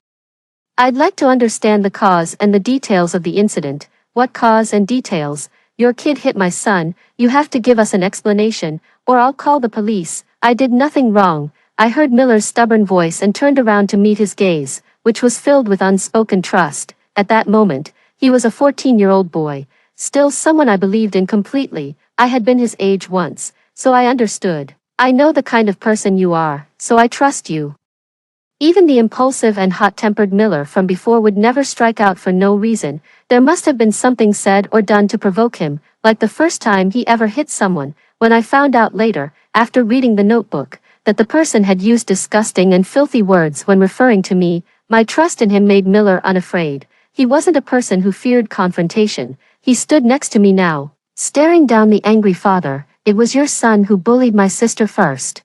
I'd like to understand the cause and the details of the incident." "What cause and details? Your kid hit my son. You have to give us an explanation, or I'll call the police." "I did nothing wrong." I heard Miller's stubborn voice and turned around to meet his gaze, which was filled with unspoken trust. At that moment, he was a 14-year-old boy, still someone I believed in completely. I had been his age once, so I understood. "I know the kind of person you are, so I trust you." Even the impulsive and hot-tempered Miller from before would never strike out for no reason. There must have been something said or done to provoke him, like the first time he ever hit someone. When I found out later, after reading the notebook, that the person had used disgusting and filthy words when referring to me, my trust in him made Miller unafraid. He wasn't a person who feared confrontation. He stood next to me now, staring down the angry father. "It was your son who bullied my sister first.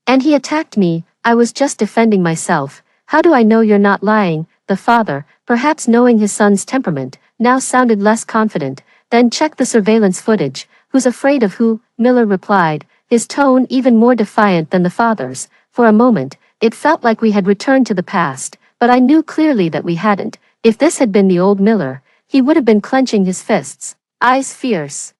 And he attacked me. I was just defending myself." "How do I know you're not lying?" The father, perhaps knowing his son's temperament, now sounded less confident. "Then check the surveillance footage." "Who's afraid of who?" Miller replied, his tone even more defiant than the father's. For a moment, it felt like we had returned to the past, but I knew clearly that we hadn't. If this had been the old Miller, he would have been clenching his fists, eyes fierce,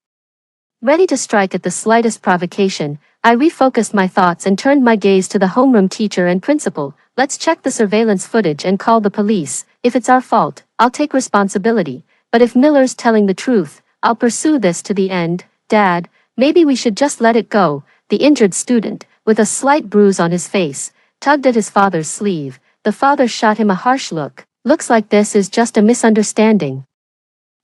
ready to strike at the slightest provocation. I refocused my thoughts and turned my gaze to the homeroom teacher and principal. Let's check the surveillance footage and call the police. If it's our fault, I'll take responsibility. But if Miller's telling the truth, I'll pursue this to the end. Dad, maybe we should just let it go. The injured student, with a slight bruise on his face, tugged at his father's sleeve. The father shot him a harsh look. Looks like this is just a misunderstanding.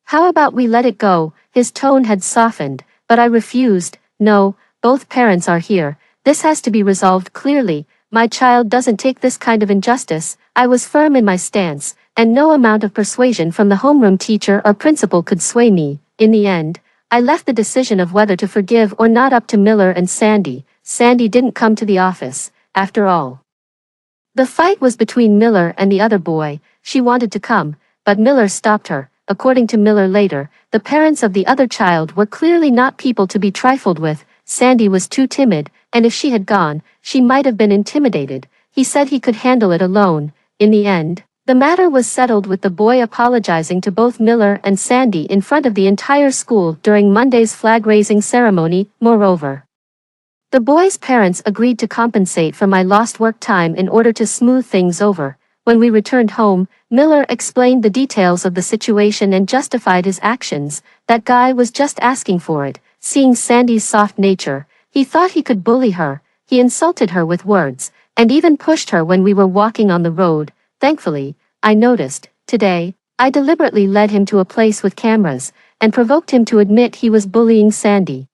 How about we let it go? His tone had softened, but I refused. No, both parents are here. This has to be resolved clearly. My child doesn't take this kind of injustice. I was firm in my stance, and no amount of persuasion from the homeroom teacher or principal could sway me. In the end, I left the decision of whether to forgive or not up to Miller and Sandy. Sandy didn't come to the office, after all. The fight was between Miller and the other boy. She wanted to come, but Miller stopped her. According to Miller later, the parents of the other child were clearly not people to be trifled with. Sandy was too timid, and if she had gone, she might have been intimidated. He said he could handle it alone. In the end, the matter was settled with the boy apologizing to both Miller and Sandy in front of the entire school during Monday's flag-raising ceremony. Moreover, the boy's parents agreed to compensate for my lost work time in order to smooth things over. When we returned home, Miller explained the details of the situation and justified his actions. That guy was just asking for it. Seeing Sandy's soft nature, he thought he could bully her. He insulted her with words, and even pushed her when we were walking on the road. Thankfully, I noticed, today, I deliberately led him to a place with cameras, and provoked him to admit he was bullying Sandy.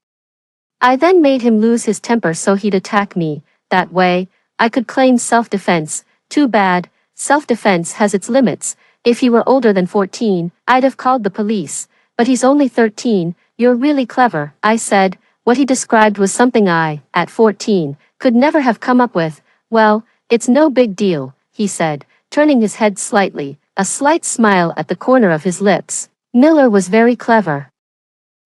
I then made him lose his temper so he'd attack me. That way, I could claim self-defense. Too bad. Self-defense has its limits. If he were older than 14, I'd have called the police. But he's only 13. You're really clever, I said. What he described was something I, at 14, could never have come up with. Well, it's no big deal, he said, turning his head slightly, a slight smile at the corner of his lips. Miller was very clever.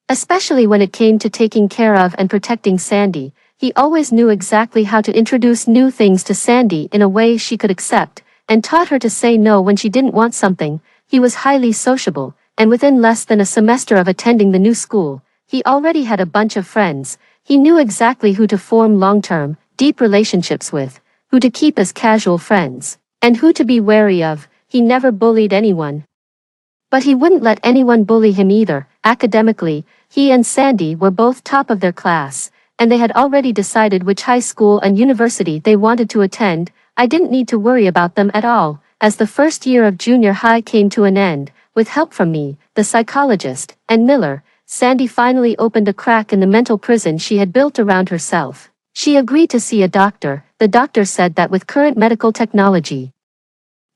Especially when it came to taking care of and protecting Sandy. He always knew exactly how to introduce new things to Sandy in a way she could accept, and taught her to say no when she didn't want something. He was highly sociable, and within less than a semester of attending the new school, he already had a bunch of friends. He knew exactly who to form long-term, deep relationships with, who to keep as casual friends, and who to be wary of. He never bullied anyone. But he wouldn't let anyone bully him either. Academically, he and Sandy were both top of their class, and they had already decided which high school and university they wanted to attend. I didn't need to worry about them at all. As the first year of junior high came to an end, with help from me, the psychologist, and Miller, Sandy finally opened a crack in the mental prison she had built around herself. She agreed to see a doctor. The doctor said that with current medical technology,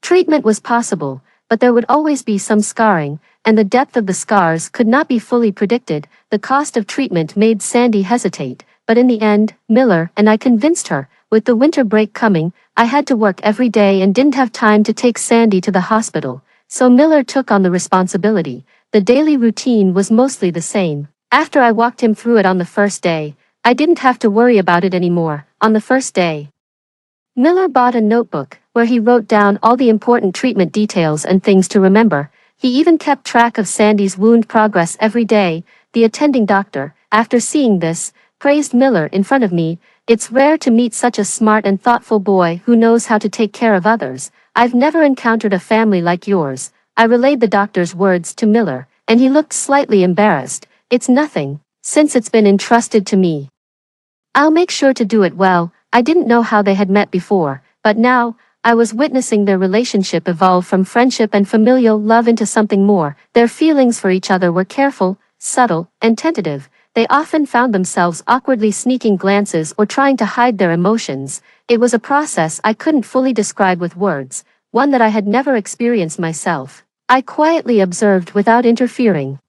treatment was possible, but there would always be some scarring, and the depth of the scars could not be fully predicted. The cost of treatment made Sandy hesitate, but in the end, Miller and I convinced her. With the winter break coming, I had to work every day and didn't have time to take Sandy to the hospital, so Miller took on the responsibility. The daily routine was mostly the same. After I walked him through it on the first day, I didn't have to worry about it anymore. On the first day, Miller bought a notebook, where he wrote down all the important treatment details and things to remember. He even kept track of Sandy's wound progress every day. The attending doctor, after seeing this, praised Miller in front of me. It's rare to meet such a smart and thoughtful boy who knows how to take care of others. I've never encountered a family like yours. I relayed the doctor's words to Miller, and he looked slightly embarrassed. It's nothing, since it's been entrusted to me. I'll make sure to do it well. I didn't know how they had met before, but now, I was witnessing their relationship evolve from friendship and familial love into something more. Their feelings for each other were careful, subtle, and tentative. They often found themselves awkwardly sneaking glances or trying to hide their emotions. It was a process I couldn't fully describe with words, one that I had never experienced myself. I quietly observed without interfering.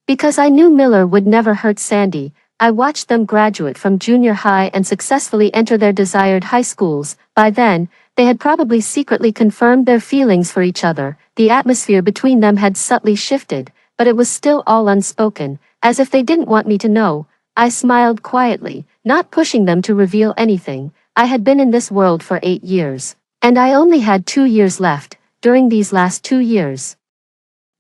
Because I knew Miller would never hurt Sandy, I watched them graduate from junior high and successfully enter their desired high schools. By then, they had probably secretly confirmed their feelings for each other. The atmosphere between them had subtly shifted, but it was still all unspoken, as if they didn't want me to know. I smiled quietly, not pushing them to reveal anything. I had been in this world for 8 years. And I only had 2 years left. During these last 2 years,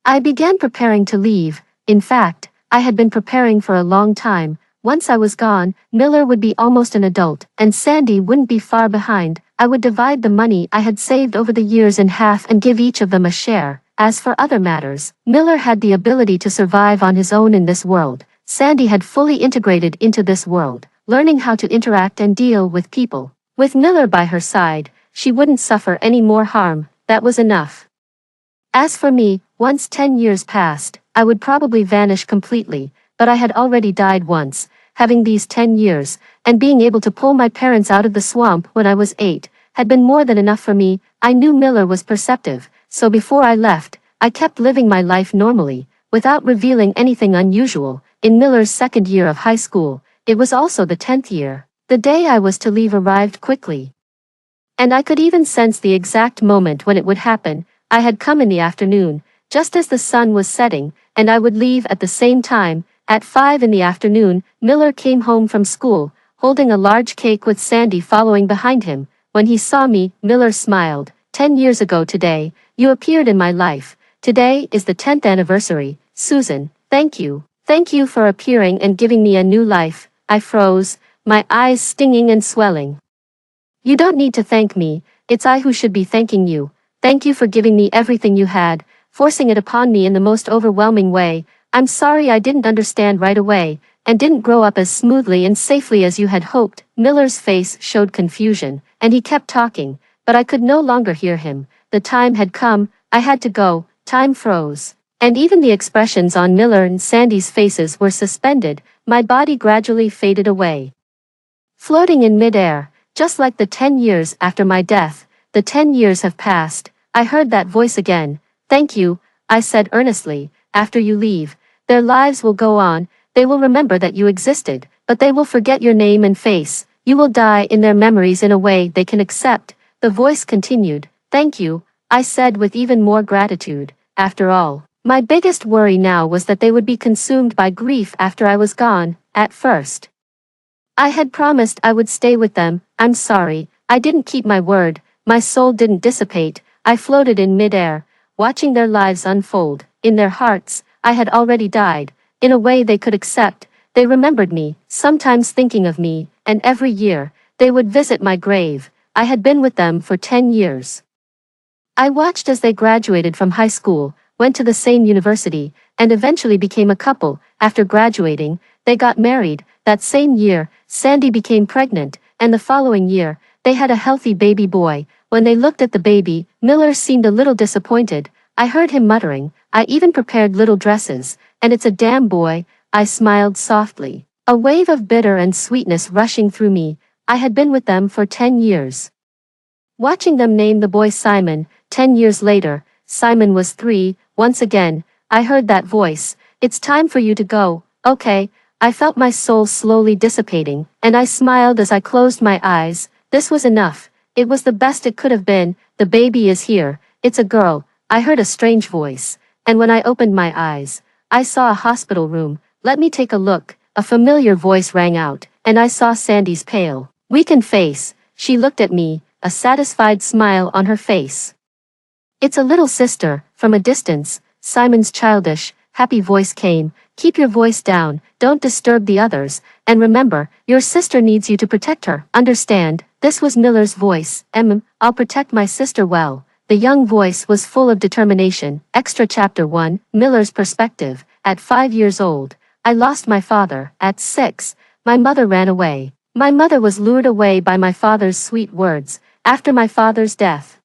I began preparing to leave. In fact, I had been preparing for a long time. Once I was gone, Miller would be almost an adult, and Sandy wouldn't be far behind. I would divide the money I had saved over the years in half and give each of them a share. As for other matters, Miller had the ability to survive on his own in this world. Sandy had fully integrated into this world, learning how to interact and deal with people. With Miller by her side, she wouldn't suffer any more harm. That was enough. As for me, once 10 years passed, I would probably vanish completely, but I had already died once. Having these 10 years, and being able to pull my parents out of the swamp when I was 8, had been more than enough for me. I knew Miller was perceptive, so before I left, I kept living my life normally, without revealing anything unusual. In Miller's second year of high school, it was also the 10th year. The day I was to leave arrived quickly. And I could even sense the exact moment when it would happen. I had come in the afternoon, just as the sun was setting, and I would leave at the same time. At 5 in the afternoon, Miller came home from school, holding a large cake with Sandy following behind him. When he saw me, Miller smiled. 10 years ago today, you appeared in my life. Today is the 10th anniversary. Susan, thank you. Thank you for appearing and giving me a new life. I froze, my eyes stinging and swelling. You don't need to thank me, it's I who should be thanking you. Thank you for giving me everything you had, forcing it upon me in the most overwhelming way. I'm sorry I didn't understand right away, and didn't grow up as smoothly and safely as you had hoped. Miller's face showed confusion, and he kept talking, but I could no longer hear him. The time had come, I had to go. Time froze. And even the expressions on Miller and Sandy's faces were suspended. My body gradually faded away, floating in midair. Just like the 10 years after my death, the 10 years have passed. I heard that voice again. Thank you, I said earnestly. After you leave, their lives will go on. They will remember that you existed, but they will forget your name and face. You will die in their memories in a way they can accept. The voice continued. Thank you, I said with even more gratitude. After all, my biggest worry now was that they would be consumed by grief after I was gone. At first, I had promised I would stay with them. I'm sorry, I didn't keep my word. My soul didn't dissipate. I floated in midair, watching their lives unfold. In their hearts, I had already died. In a way they could accept, they remembered me, sometimes thinking of me, and every year, they would visit my grave. I had been with them for 10 years. I watched as they graduated from high school, went to the same university, and eventually became a couple. After graduating, they got married. That same year, Sandy became pregnant, and the following year, they had a healthy baby boy. When they looked at the baby, Miller seemed a little disappointed. I heard him muttering, I even prepared little dresses, and it's a damn boy. I smiled softly, a wave of bitter and sweetness rushing through me. I had been with them for 10 years. Watching them name the boy Simon. 10 years later, Simon was 3. Once again, I heard that voice. It's time for you to go. Okay. I felt my soul slowly dissipating, and I smiled as I closed my eyes. This was enough. It was the best it could have been. The baby is here. It's a girl. I heard a strange voice, and when I opened my eyes, I saw a hospital room. Let me take a look. A familiar voice rang out, and I saw Sandy's pale, weakened face. She looked at me, a satisfied smile on her face. It's a little sister. From a distance, Simon's childish, happy voice came. Keep your voice down, don't disturb the others, and remember, your sister needs you to protect her. Understand? This was Miller's voice. I'll protect my sister well. The young voice was full of determination. Extra Chapter 1, Miller's Perspective. At 5 years old, I lost my father. At 6, my mother ran away. My mother was lured away by my father's sweet words. After my father's death,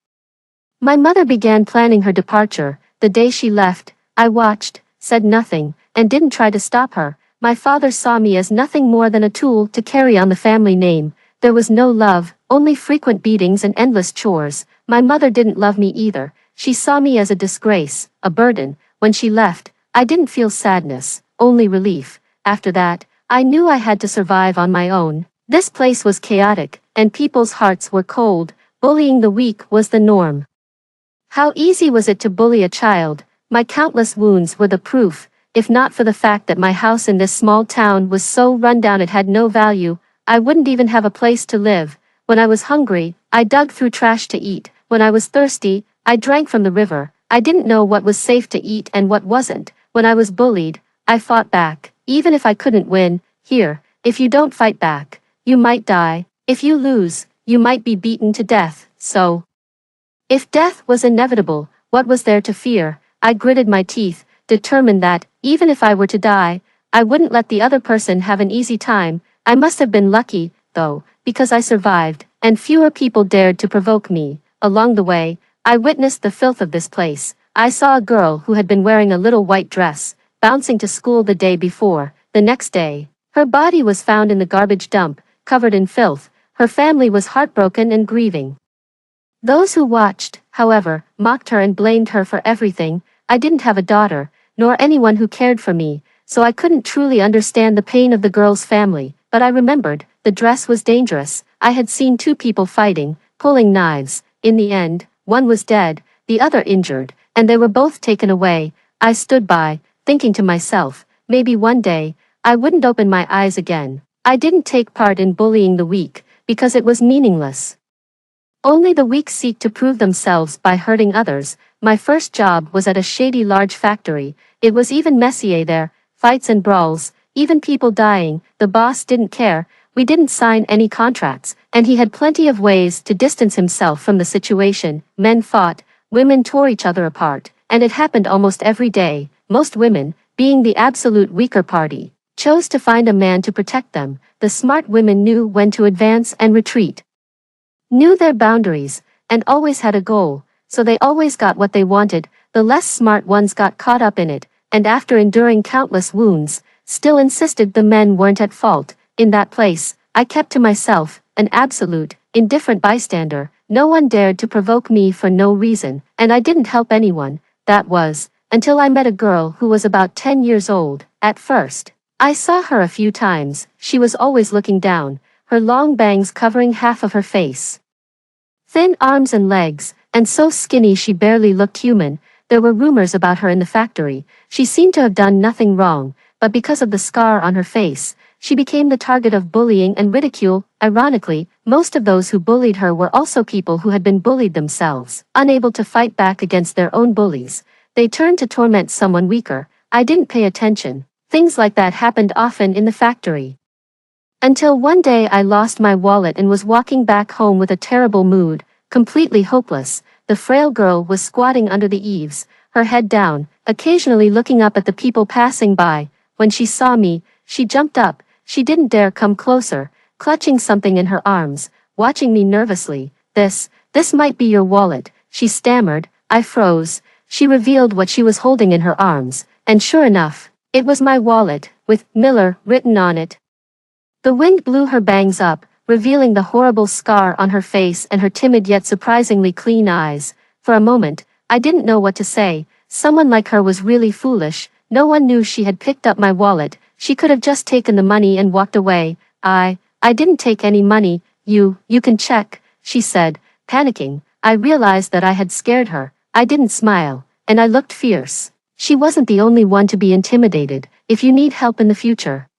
my mother began planning her departure. The day she left, I watched, said nothing, and didn't try to stop her. My father saw me as nothing more than a tool to carry on the family name. There was no love, only frequent beatings and endless chores. My mother didn't love me either. She saw me as a disgrace, a burden. When she left, I didn't feel sadness, only relief. After that, I knew I had to survive on my own. This place was chaotic, and people's hearts were cold. Bullying the weak was the norm. How easy was it to bully a child? My countless wounds were the proof. If not for the fact that my house in this small town was so run down it had no value, I wouldn't even have a place to live. When I was hungry, I dug through trash to eat. When I was thirsty, I drank from the river. I didn't know what was safe to eat and what wasn't. When I was bullied, I fought back. Even if I couldn't win, here, if you don't fight back, you might die. If you lose, you might be beaten to death. So, if death was inevitable, what was there to fear? I gritted my teeth, determined that, even if I were to die, I wouldn't let the other person have an easy time. I must have been lucky, though, because I survived, and fewer people dared to provoke me. Along the way, I witnessed the filth of this place. I saw a girl who had been wearing a little white dress, bouncing to school the day before. The next day, her body was found in the garbage dump, covered in filth. Her family was heartbroken and grieving. Those who watched, however, mocked her and blamed her for everything. I didn't have a daughter, nor anyone who cared for me, so I couldn't truly understand the pain of the girl's family, but I remembered, the dress was dangerous. I had seen two people fighting, pulling knives. In the end, one was dead, the other injured, and they were both taken away. I stood by, thinking to myself, maybe one day, I wouldn't open my eyes again. I didn't take part in bullying the weak, because it was meaningless. Only the weak seek to prove themselves by hurting others. My first job was at a shady large factory. It was even messier there, fights and brawls, even people dying. The boss didn't care. We didn't sign any contracts, and he had plenty of ways to distance himself from the situation. Men fought, women tore each other apart, and it happened almost every day. Most women, being the absolute weaker party, chose to find a man to protect them. The smart women knew when to advance and retreat, knew their boundaries, and always had a goal, so they always got what they wanted. The less smart ones got caught up in it, and after enduring countless wounds, still insisted the men weren't at fault. In that place, I kept to myself, an absolute, indifferent bystander. No one dared to provoke me for no reason, and I didn't help anyone. That was, until I met a girl who was about 10 years old. At first, I saw her a few times. She was always looking down, her long bangs covering half of her face. Thin arms and legs, and so skinny she barely looked human. There were rumors about her in the factory. She seemed to have done nothing wrong, but because of the scar on her face, she became the target of bullying and ridicule. Ironically, most of those who bullied her were also people who had been bullied themselves. Unable to fight back against their own bullies, they turned to torment someone weaker. I didn't pay attention. Things like that happened often in the factory. Until one day I lost my wallet and was walking back home with a terrible mood, completely hopeless. The frail girl was squatting under the eaves, her head down, occasionally looking up at the people passing by. When she saw me, she jumped up. She didn't dare come closer, clutching something in her arms, watching me nervously. This might be your wallet, she stammered. I froze. She revealed what she was holding in her arms, and sure enough, it was my wallet, with Miller written on it. The wind blew her bangs up, revealing the horrible scar on her face and her timid yet surprisingly clean eyes. For a moment, I didn't know what to say. Someone like her was really foolish. No one knew she had picked up my wallet. She could have just taken the money and walked away. I didn't take any money. You can check, she said, panicking. I realized that I had scared her. I didn't smile, and I looked fierce. She wasn't the only one to be intimidated. If you need help in the future,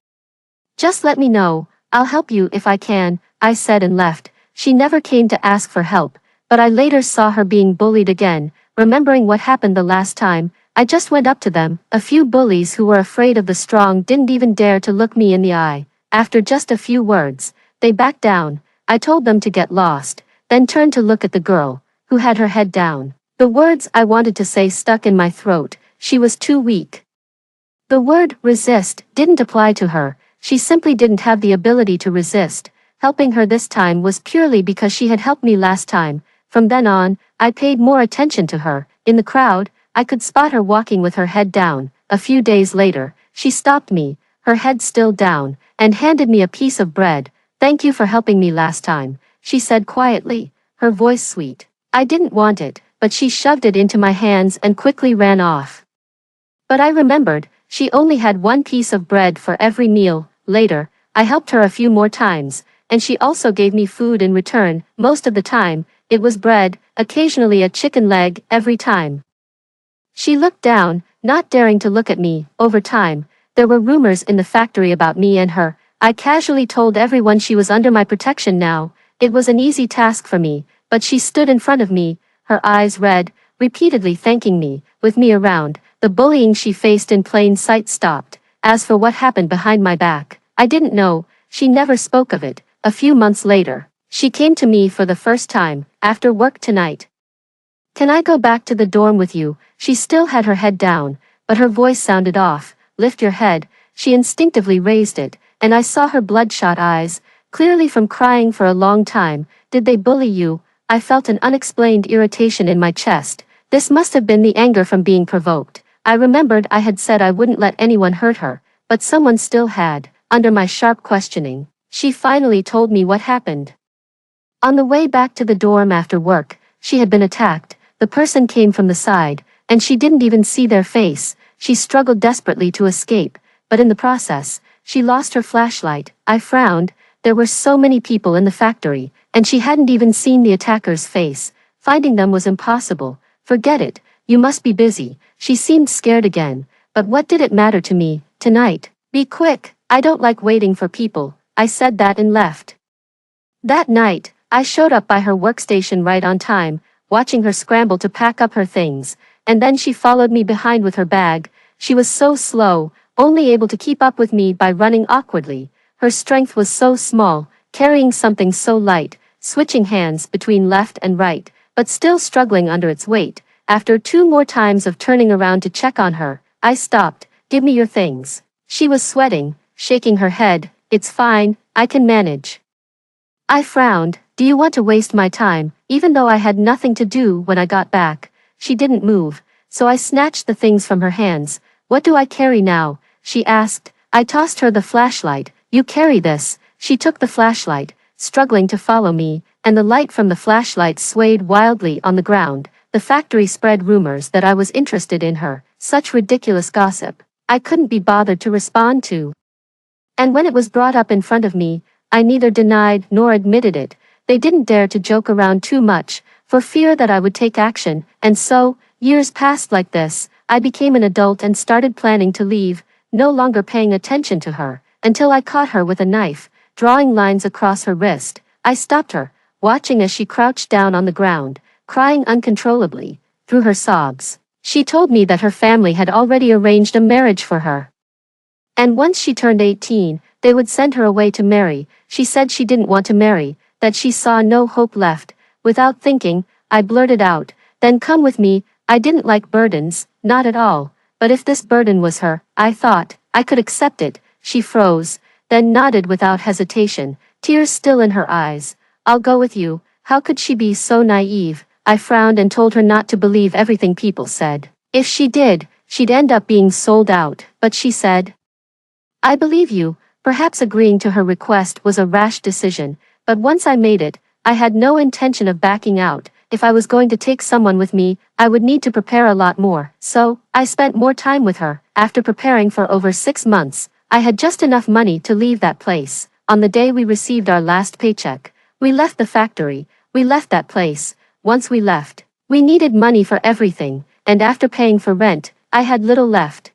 just let me know. I'll help you if I can, I said and left. She never came to ask for help, but I later saw her being bullied again. Remembering what happened the last time, I just went up to them. A few bullies who were afraid of the strong didn't even dare to look me in the eye. After just a few words, they backed down. I told them to get lost, then turned to look at the girl, who had her head down. The words I wanted to say stuck in my throat. She was too weak. The word resist didn't apply to her. She simply didn't have the ability to resist. Helping her this time was purely because she had helped me last time. From then on, I paid more attention to her. In the crowd, I could spot her walking with her head down. A few days later, she stopped me, her head still down, and handed me a piece of bread. Thank you for helping me last time, she said quietly, her voice sweet. I didn't want it, but she shoved it into my hands and quickly ran off. But I remembered, she only had one piece of bread for every meal. Later, I helped her a few more times, and she also gave me food in return. Most of the time, it was bread, occasionally a chicken leg. Every time she looked down, not daring to look at me. Over time, there were rumors in the factory about me and her. I casually told everyone she was under my protection now, It was an easy task for me, but she stood in front of me, her eyes red, repeatedly thanking me. With me around, the bullying she faced in plain sight stopped. As for what happened behind my back, I didn't know. She never spoke of it. A few months later, she came to me for the first time, after work tonight. "Can I go back to the dorm with you?" She still had her head down, but her voice sounded off. "Lift your head." She instinctively raised it, and I saw her bloodshot eyes, clearly from crying for a long time. "Did they bully you?" I felt an unexplained irritation in my chest. This must have been the anger from being provoked. I remembered I had said I wouldn't let anyone hurt her, but someone still had. Under my sharp questioning, she finally told me what happened. On the way back to the dorm after work, she had been attacked. The person came from the side, and she didn't even see their face. She struggled desperately to escape, but in the process, she lost her flashlight. I frowned. There were so many people in the factory, and she hadn't even seen the attacker's face. Finding them was impossible. "Forget it, you must be busy." She seemed scared again, but what did it matter to me? "Tonight, be quick, I don't like waiting for people." I said that and left. That night, I showed up by her workstation right on time, watching her scramble to pack up her things, and then she followed me behind with her bag. She was so slow, only able to keep up with me by running awkwardly. Her strength was so small, carrying something so light, switching hands between left and right, but still struggling under its weight. After 2 more times of turning around to check on her, I stopped. "Give me your things." She was sweating, shaking her head. "It's fine, I can manage." I frowned. "Do you want to waste my time?" Even though I had nothing to do when I got back, she didn't move, so I snatched the things from her hands. "What do I carry now?" she asked. I tossed her the flashlight. "You carry this." She took the flashlight, struggling to follow me, and the light from the flashlight swayed wildly on the ground. The factory spread rumors that I was interested in her. Such ridiculous gossip. I couldn't be bothered to respond to. And when it was brought up in front of me, I neither denied nor admitted it. They didn't dare to joke around too much, for fear that I would take action, and so, years passed like this. I became an adult and started planning to leave, no longer paying attention to her, until I caught her with a knife, drawing lines across her wrist. I stopped her, watching as she crouched down on the ground, crying uncontrollably, through her sobs. She told me that her family had already arranged a marriage for her. And once she turned 18, they would send her away to marry. She said she didn't want to marry, that she saw no hope left. Without thinking, I blurted out, "Then come with me." I didn't like burdens, not at all, but if this burden was her, I thought, I could accept it. She froze, then nodded without hesitation, tears still in her eyes. "I'll go with you." How could she be so naive? I frowned and told her not to believe everything people said. If she did, she'd end up being sold out, but she said, "I believe you." Perhaps agreeing to her request was a rash decision, but once I made it, I had no intention of backing out. If I was going to take someone with me, I would need to prepare a lot more, so I spent more time with her. After preparing for over 6 months, I had just enough money to leave that place. On the day we received our last paycheck, we left the factory, we left that place. Once we left, we needed money for everything, and after paying for rent, I had little left.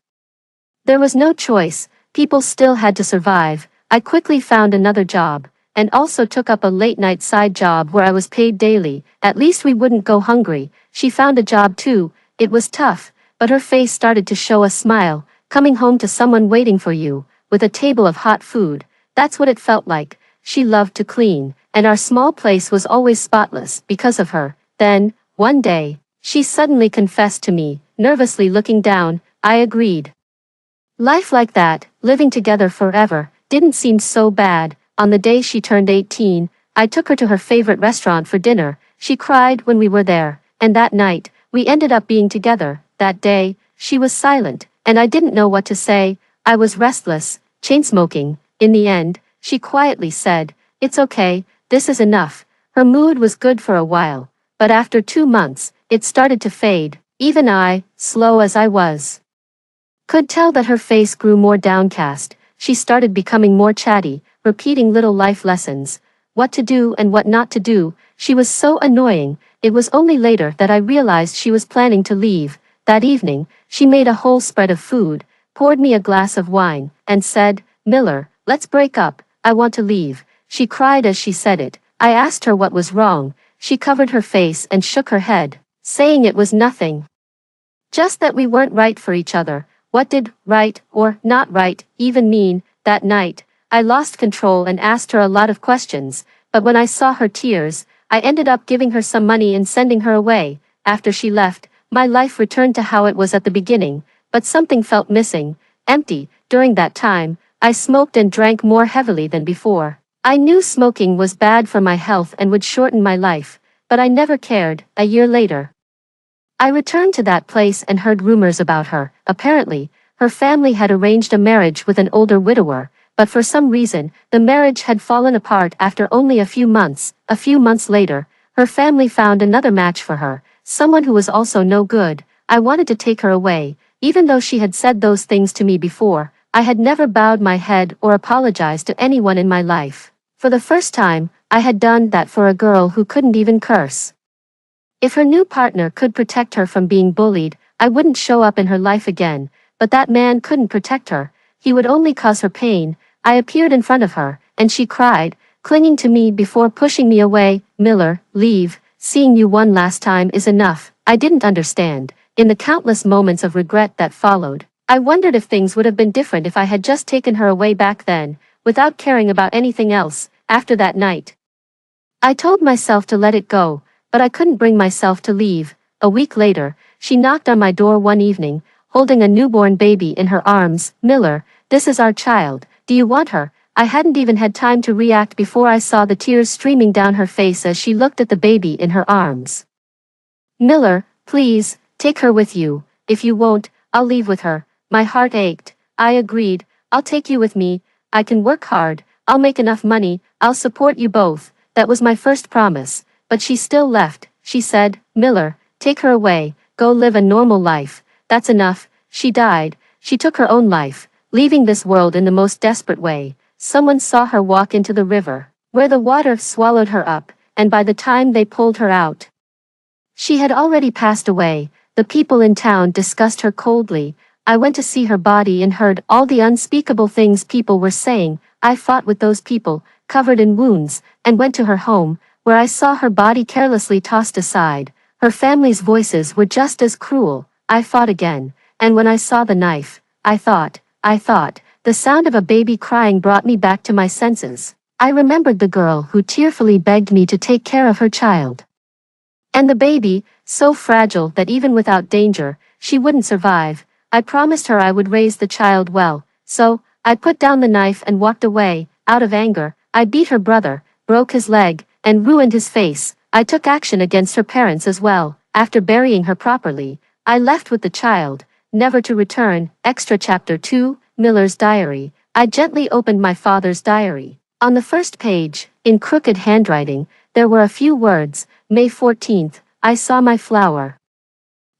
There was no choice. People still had to survive. I quickly found another job, and also took up a late-night side job where I was paid daily. At least we wouldn't go hungry. She found a job too. It was tough, but her face started to show a smile. Coming home to someone waiting for you, with a table of hot food. That's what it felt like. She loved to clean, and our small place was always spotless because of her. Then, one day, she suddenly confessed to me, nervously looking down. I agreed. Life like that, living together forever, didn't seem so bad. On the day she turned 18, I took her to her favorite restaurant for dinner. She cried when we were there, and that night, we ended up being together. That day, she was silent, and I didn't know what to say. I was restless, chain-smoking. In the end, she quietly said, "It's okay, this is enough." Her mood was good for a while, but after 2 months, it started to fade. Even I, slow as I was, could tell that her face grew more downcast. She started becoming more chatty, repeating little life lessons. What to do and what not to do. She was so annoying. It was only later that I realized she was planning to leave. That evening, she made a whole spread of food, poured me a glass of wine, and said, "Miller, let's break up. I want to leave." She cried as she said it, I asked her what was wrong. She covered her face and shook her head, saying it was nothing. Just that we weren't right for each other. What did right or not right even mean? That night, I lost control and asked her a lot of questions, but when I saw her tears, I ended up giving her some money and sending her away. After she left, my life returned to how it was at the beginning, but something felt missing, empty. During that time, I smoked and drank more heavily than before. I knew smoking was bad for my health and would shorten my life, but I never cared. A year later, I returned to that place and heard rumors about her. Apparently, her family had arranged a marriage with an older widower, but for some reason, the marriage had fallen apart after only a few months. A few months later, her family found another match for her, someone who was also no good. I wanted to take her away, even though she had said those things to me before. I had never bowed my head or apologized to anyone in my life. For the first time, I had done that for a girl who couldn't even curse. If her new partner could protect her from being bullied, I wouldn't show up in her life again, but that man couldn't protect her. He would only cause her pain. I appeared in front of her, and she cried, clinging to me before pushing me away. Miller, leave. Seeing you one last time is enough. I didn't understand. In the countless moments of regret that followed, I wondered if things would have been different if I had just taken her away back then, without caring about anything else. After that night, I told myself to let it go, but I couldn't bring myself to leave. A week later, she knocked on my door one evening, holding a newborn baby in her arms. Miller, this is our child. Do you want her? I hadn't even had time to react before I saw the tears streaming down her face as she looked at the baby in her arms. Miller, please, take her with you. If you won't, I'll leave with her. My heart ached. I agreed. I'll take you with me. I can work hard. I'll make enough money. I'll support you both. That was my first promise. But she still left. She said, Miller, take her away. Go live a normal life. That's enough. She died. She took her own life, leaving this world in the most desperate way. Someone saw her walk into the river, where the water swallowed her up, and by the time they pulled her out, she had already passed away. The people in town discussed her coldly. I went to see her body and heard all the unspeakable things people were saying. I fought with those people, covered in wounds, and went to her home, where I saw her body carelessly tossed aside. Her family's voices were just as cruel. I fought again, and when I saw the knife, I thought, the sound of a baby crying brought me back to my senses. I remembered the girl who tearfully begged me to take care of her child. And the baby, so fragile that even without danger, she wouldn't survive. I promised her I would raise the child well, so, I put down the knife and walked away. Out of anger, I beat her brother, broke his leg, and ruined his face. I took action against her parents as well. After burying her properly, I left with the child, never to return. Extra Chapter 2, Miller's Diary. I gently opened my father's diary. On the first page, in crooked handwriting, there were a few words. May 14th, I saw my flower.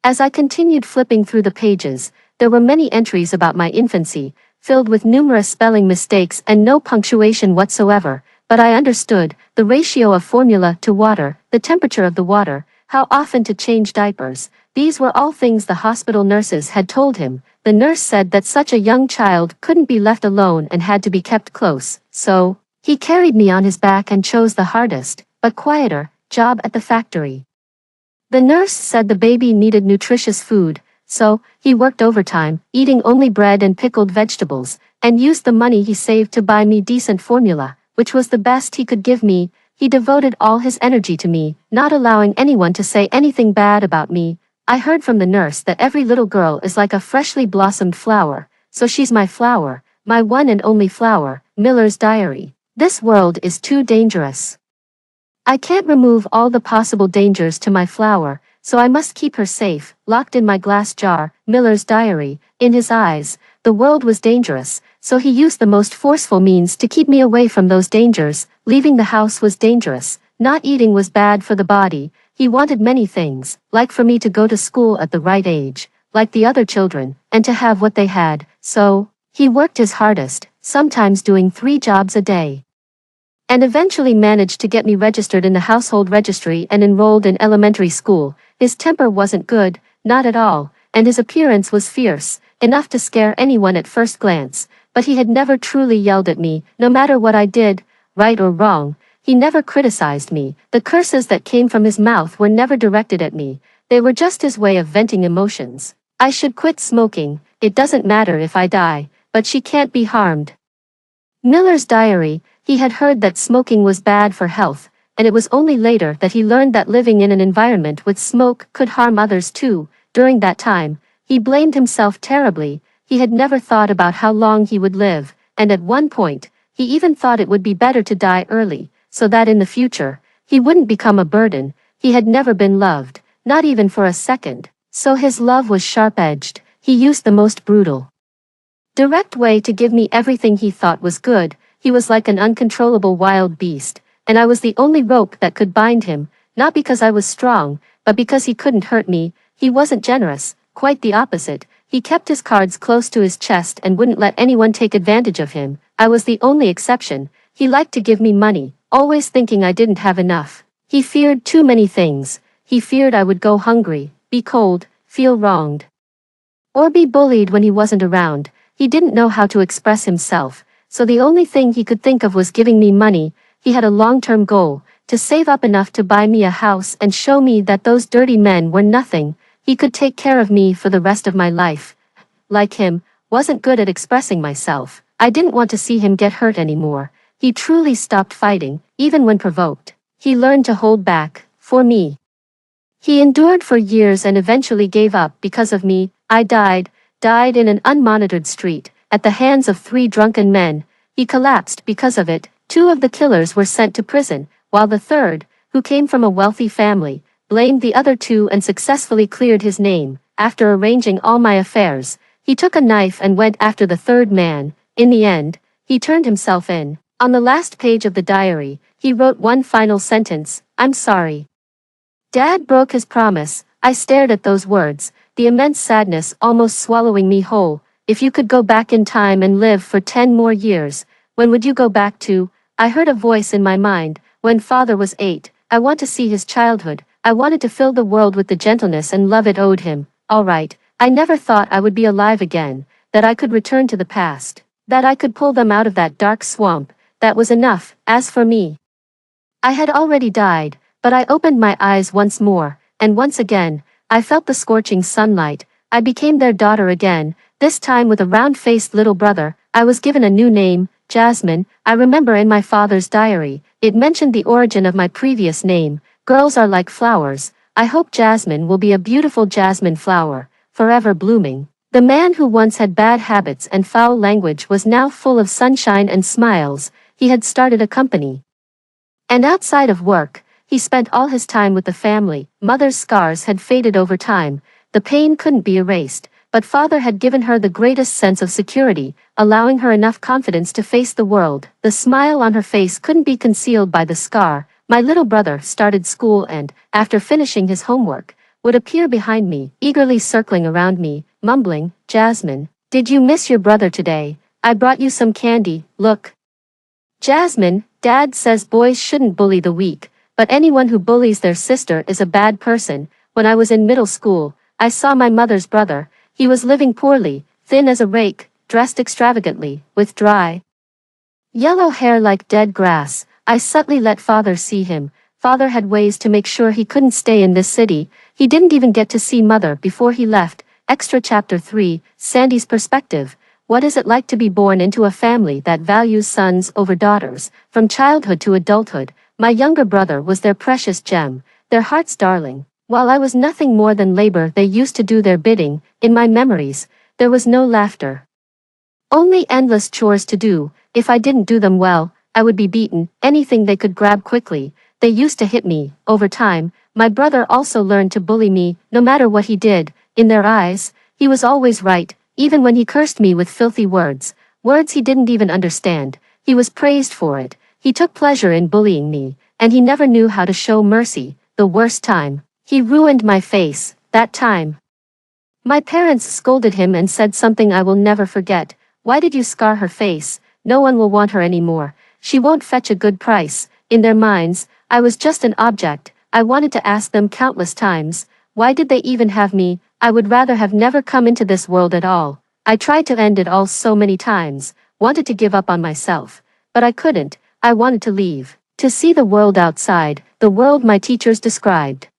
As I continued flipping through the pages, there were many entries about my infancy, filled with numerous spelling mistakes and no punctuation whatsoever. But I understood the ratio of formula to water, the temperature of the water, how often to change diapers. These were all things the hospital nurses had told him. The nurse said that such a young child couldn't be left alone and had to be kept close. So, he carried me on his back and chose the hardest, but quieter, job at the factory. The nurse said the baby needed nutritious food, so he worked overtime, eating only bread and pickled vegetables, and used the money he saved to buy me decent formula, which was the best he could give me. He devoted all his energy to me, not allowing anyone to say anything bad about me. I heard from the nurse that every little girl is like a freshly blossomed flower, so she's my flower, my one and only flower. Miller's Diary. This world is too dangerous. I can't remove all the possible dangers to my flower, so I must keep her safe, locked in my glass jar. Miller's Diary. In his eyes, the world was dangerous, so he used the most forceful means to keep me away from those dangers. Leaving the house was dangerous. Not eating was bad for the body. He wanted many things, like for me to go to school at the right age, like the other children, and to have what they had. So, he worked his hardest, sometimes doing 3 jobs a day, and eventually managed to get me registered in the household registry and enrolled in elementary school. His temper wasn't good, not at all, and his appearance was fierce, enough to scare anyone at first glance, but he had never truly yelled at me. No matter what I did, right or wrong, He never criticized me. The curses that came from his mouth were never directed at me. They were just his way of venting emotions. I should quit smoking. It doesn't matter if I die, but she can't be harmed. Miller's diary. He had heard that smoking was bad for health, and it was only later that he learned that living in an environment with smoke could harm others too. During that time, he blamed himself terribly. He had never thought about how long he would live, and at one point, he even thought it would be better to die early, so that in the future, he wouldn't become a burden. He had never been loved, not even for a second, so his love was sharp-edged. He used the most brutal, direct way to give me everything he thought was good. He was like an uncontrollable wild beast, and I was the only rope that could bind him, not because I was strong, but because he couldn't hurt me. He wasn't generous, quite the opposite. He kept his cards close to his chest and wouldn't let anyone take advantage of him. I was the only exception. He liked to give me money, always thinking I didn't have enough. He feared too many things. He feared I would go hungry, be cold, feel wronged, or be bullied when he wasn't around. He didn't know how to express himself, so the only thing he could think of was giving me money. He had a long-term goal, to save up enough to buy me a house and show me that those dirty men were nothing. He could take care of me for the rest of my life. Like him, wasn't good at expressing myself. I didn't want to see him get hurt anymore. He truly stopped fighting, even when provoked. He learned to hold back, for me. He endured for years and eventually gave up because of me. I died in an unmonitored street, at the hands of 3 drunken men. He collapsed because of it. 2 of the killers were sent to prison, while the third, who came from a wealthy family, blamed the other 2 and successfully cleared his name. After arranging all my affairs, he took a knife and went after the third man. In the end, he turned himself in. On the last page of the diary, he wrote one final sentence: "I'm sorry." Dad broke his promise. I stared at those words, the immense sadness almost swallowing me whole. If you could go back in time and live for 10 more years, when would you go back to? I heard a voice in my mind. When father was 8, I want to see his childhood. I wanted to fill the world with the gentleness and love it owed him. Alright, I never thought I would be alive again, that I could return to the past, that I could pull them out of that dark swamp. That was enough. As for me, I had already died, but I opened my eyes once more, and once again, I felt the scorching sunlight. I became their daughter again, this time with a round-faced little brother. I was given a new name, Jasmine. I remember in my father's diary, it mentioned the origin of my previous name. Girls are like flowers. I hope Jasmine will be a beautiful jasmine flower, forever blooming. The man who once had bad habits and foul language was now full of sunshine and smiles. He had started a company, and outside of work, he spent all his time with the family. Mother's scars had faded over time. The pain couldn't be erased, but father had given her the greatest sense of security, allowing her enough confidence to face the world. The smile on her face couldn't be concealed by the scar. My little brother started school and, after finishing his homework, would appear behind me, eagerly circling around me, mumbling, "Jasmine, did you miss your brother today? I brought you some candy, look." Jasmine, Dad says boys shouldn't bully the weak, but anyone who bullies their sister is a bad person. When I was in middle school, I saw my mother's brother. He was living poorly, thin as a rake, dressed extravagantly, with dry, yellow hair like dead grass. I subtly let father see him. Father had ways to make sure he couldn't stay in this city. He didn't even get to see mother before he left. Extra Chapter 3, Sandy's Perspective. What is it like to be born into a family that values sons over daughters? From childhood to adulthood, my younger brother was their precious gem, their heart's darling. While I was nothing more than labor, they used to do their bidding. In my memories, there was no laughter, only endless chores to do. If I didn't do them well, I would be beaten. Anything they could grab quickly. They used to hit me. Over time, my brother also learned to bully me, no matter what he did. In their eyes, he was always right, even when he cursed me with filthy words, words he didn't even understand. He was praised for it. He took pleasure in bullying me, and he never knew how to show mercy. The worst time, he ruined my face. That time, my parents scolded him and said something I will never forget. "Why did you scar her face? No one will want her anymore. She won't fetch a good price." In their minds, I was just an object. I wanted to ask them countless times, why did they even have me? I would rather have never come into this world at all. I tried to end it all so many times, wanted to give up on myself, but I couldn't. I wanted to leave. To see the world outside, the world my teachers described.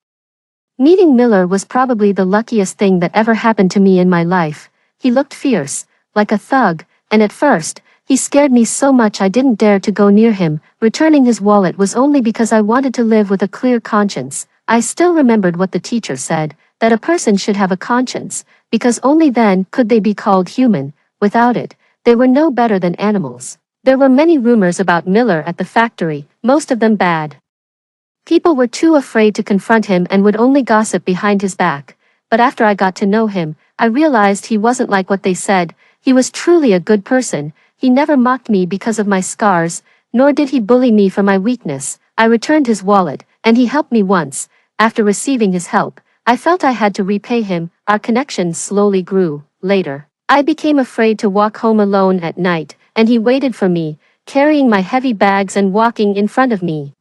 Meeting Miller was probably the luckiest thing that ever happened to me in my life. He looked fierce, like a thug, and at first, he scared me so much I didn't dare to go near him. Returning his wallet was only because I wanted to live with a clear conscience. I still remembered what the teacher said, that a person should have a conscience, because only then could they be called human. Without it, they were no better than animals. There were many rumors about Miller at the factory, most of them bad. People were too afraid to confront him and would only gossip behind his back. But after I got to know him, I realized he wasn't like what they said. He was truly a good person. He never mocked me because of my scars, nor did he bully me for my weakness. I returned his wallet, and he helped me once. After receiving his help, I felt I had to repay him. Our connection slowly grew. Later, I became afraid to walk home alone at night, and he waited for me, carrying my heavy bags and walking in front of me.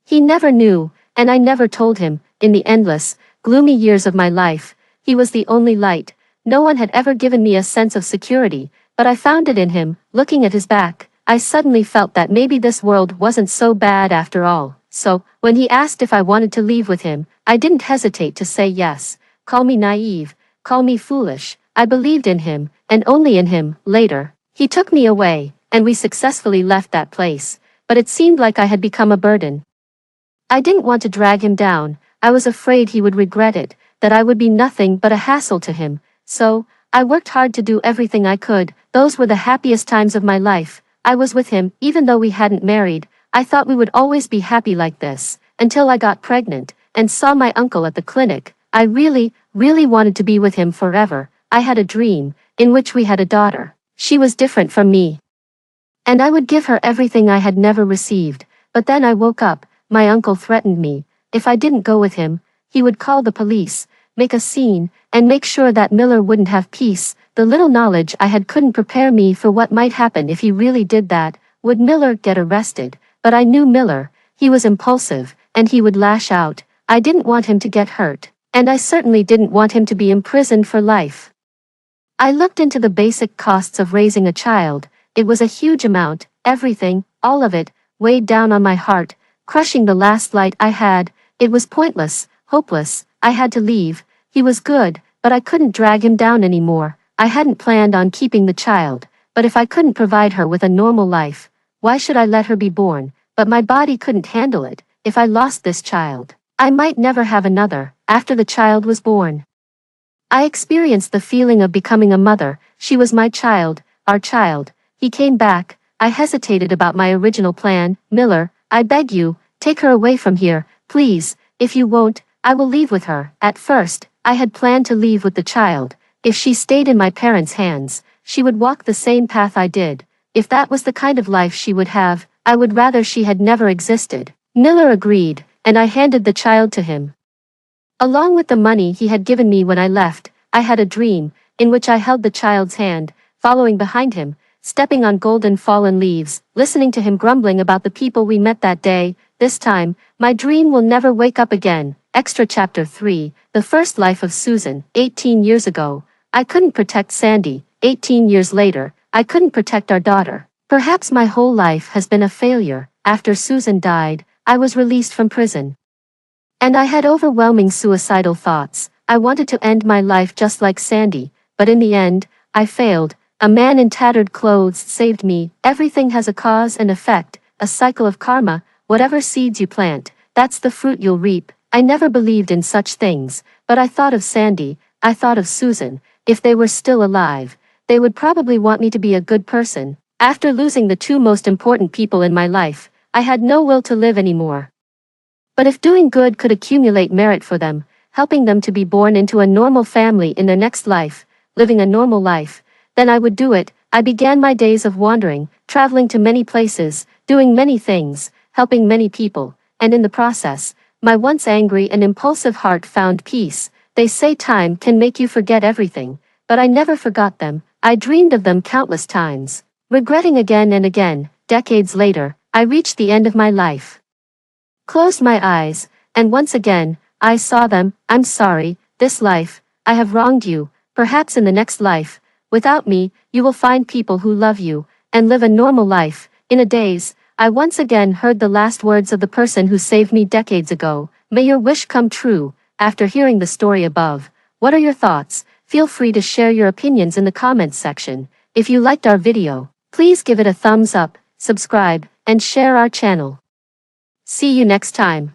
He never knew, and I never told him. In the endless, gloomy years of my life, he was the only light. No one had ever given me a sense of security, but I found it in him. Looking at his back, I suddenly felt that maybe this world wasn't so bad after all. So, when he asked if I wanted to leave with him, I didn't hesitate to say yes. Call me naive, call me foolish. I believed in him, and only in him. Later, he took me away, and we successfully left that place, but it seemed like I had become a burden. I didn't want to drag him down. I was afraid he would regret it, that I would be nothing but a hassle to him. So, I worked hard to do everything I could. Those were the happiest times of my life. I was with him, even though we hadn't married. I thought we would always be happy like this, until I got pregnant, and saw my uncle at the clinic. I really wanted to be with him forever. I had a dream, in which we had a daughter. She was different from me, and I would give her everything I had never received. But then I woke up. My uncle threatened me. If I didn't go with him, he would call the police, make a scene, and make sure that Miller wouldn't have peace. The little knowledge I had couldn't prepare me for what might happen if he really did that. Would Miller get arrested? But I knew Miller. He was impulsive, and he would lash out. I didn't want him to get hurt, and I certainly didn't want him to be imprisoned for life. I looked into the basic costs of raising a child. It was a huge amount. Everything, all of it, weighed down on my heart, crushing the last light I had. It was pointless, hopeless. I had to leave. He was good, but I couldn't drag him down anymore. I hadn't planned on keeping the child, but if I couldn't provide her with a normal life, why should I let her be born? But my body couldn't handle it. If I lost this child, I might never have another. After the child was born, I experienced the feeling of becoming a mother. She was my child, our child. He came back. I hesitated about my original plan. Miller, I beg you, take her away from here, please. If you won't, I will leave with her. At first, I had planned to leave with the child. If she stayed in my parents' hands, she would walk the same path I did. If that was the kind of life she would have, I would rather she had never existed. Miller agreed, and I handed the child to him. Along with the money he had given me when I left, I had a dream, in which I held the child's hand, following behind him, stepping on golden fallen leaves, listening to him grumbling about the people we met that day. This time, my dream will never wake up again. Extra Chapter 3, The First Life of Susan. 18 years ago, I couldn't protect Sandy. 18 years later, I couldn't protect our daughter. Perhaps my whole life has been a failure. After Susan died, I was released from prison, and I had overwhelming suicidal thoughts. I wanted to end my life just like Sandy, but in the end, I failed. A man in tattered clothes saved me. Everything has a cause and effect, a cycle of karma. Whatever seeds you plant, that's the fruit you'll reap. I never believed in such things, but I thought of Sandy, I thought of Susan. If they were still alive, they would probably want me to be a good person. After losing the two most important people in my life, I had no will to live anymore. But if doing good could accumulate merit for them, helping them to be born into a normal family in their next life, living a normal life, then I would do it. I began my days of wandering, traveling to many places, doing many things, helping many people, and in the process, my once angry and impulsive heart found peace. They say time can make you forget everything, but I never forgot them. I dreamed of them countless times, regretting again and again. Decades later, I reached the end of my life, closed my eyes, and once again, I saw them. I'm sorry, this life, I have wronged you. Perhaps in the next life, without me, you will find people who love you, and live a normal life. In a daze, I once again heard the last words of the person who saved me decades ago. May your wish come true. After hearing the story above, what are your thoughts? Feel free to share your opinions in the comments section. If you liked our video, please give it a thumbs up, subscribe, and share our channel. See you next time.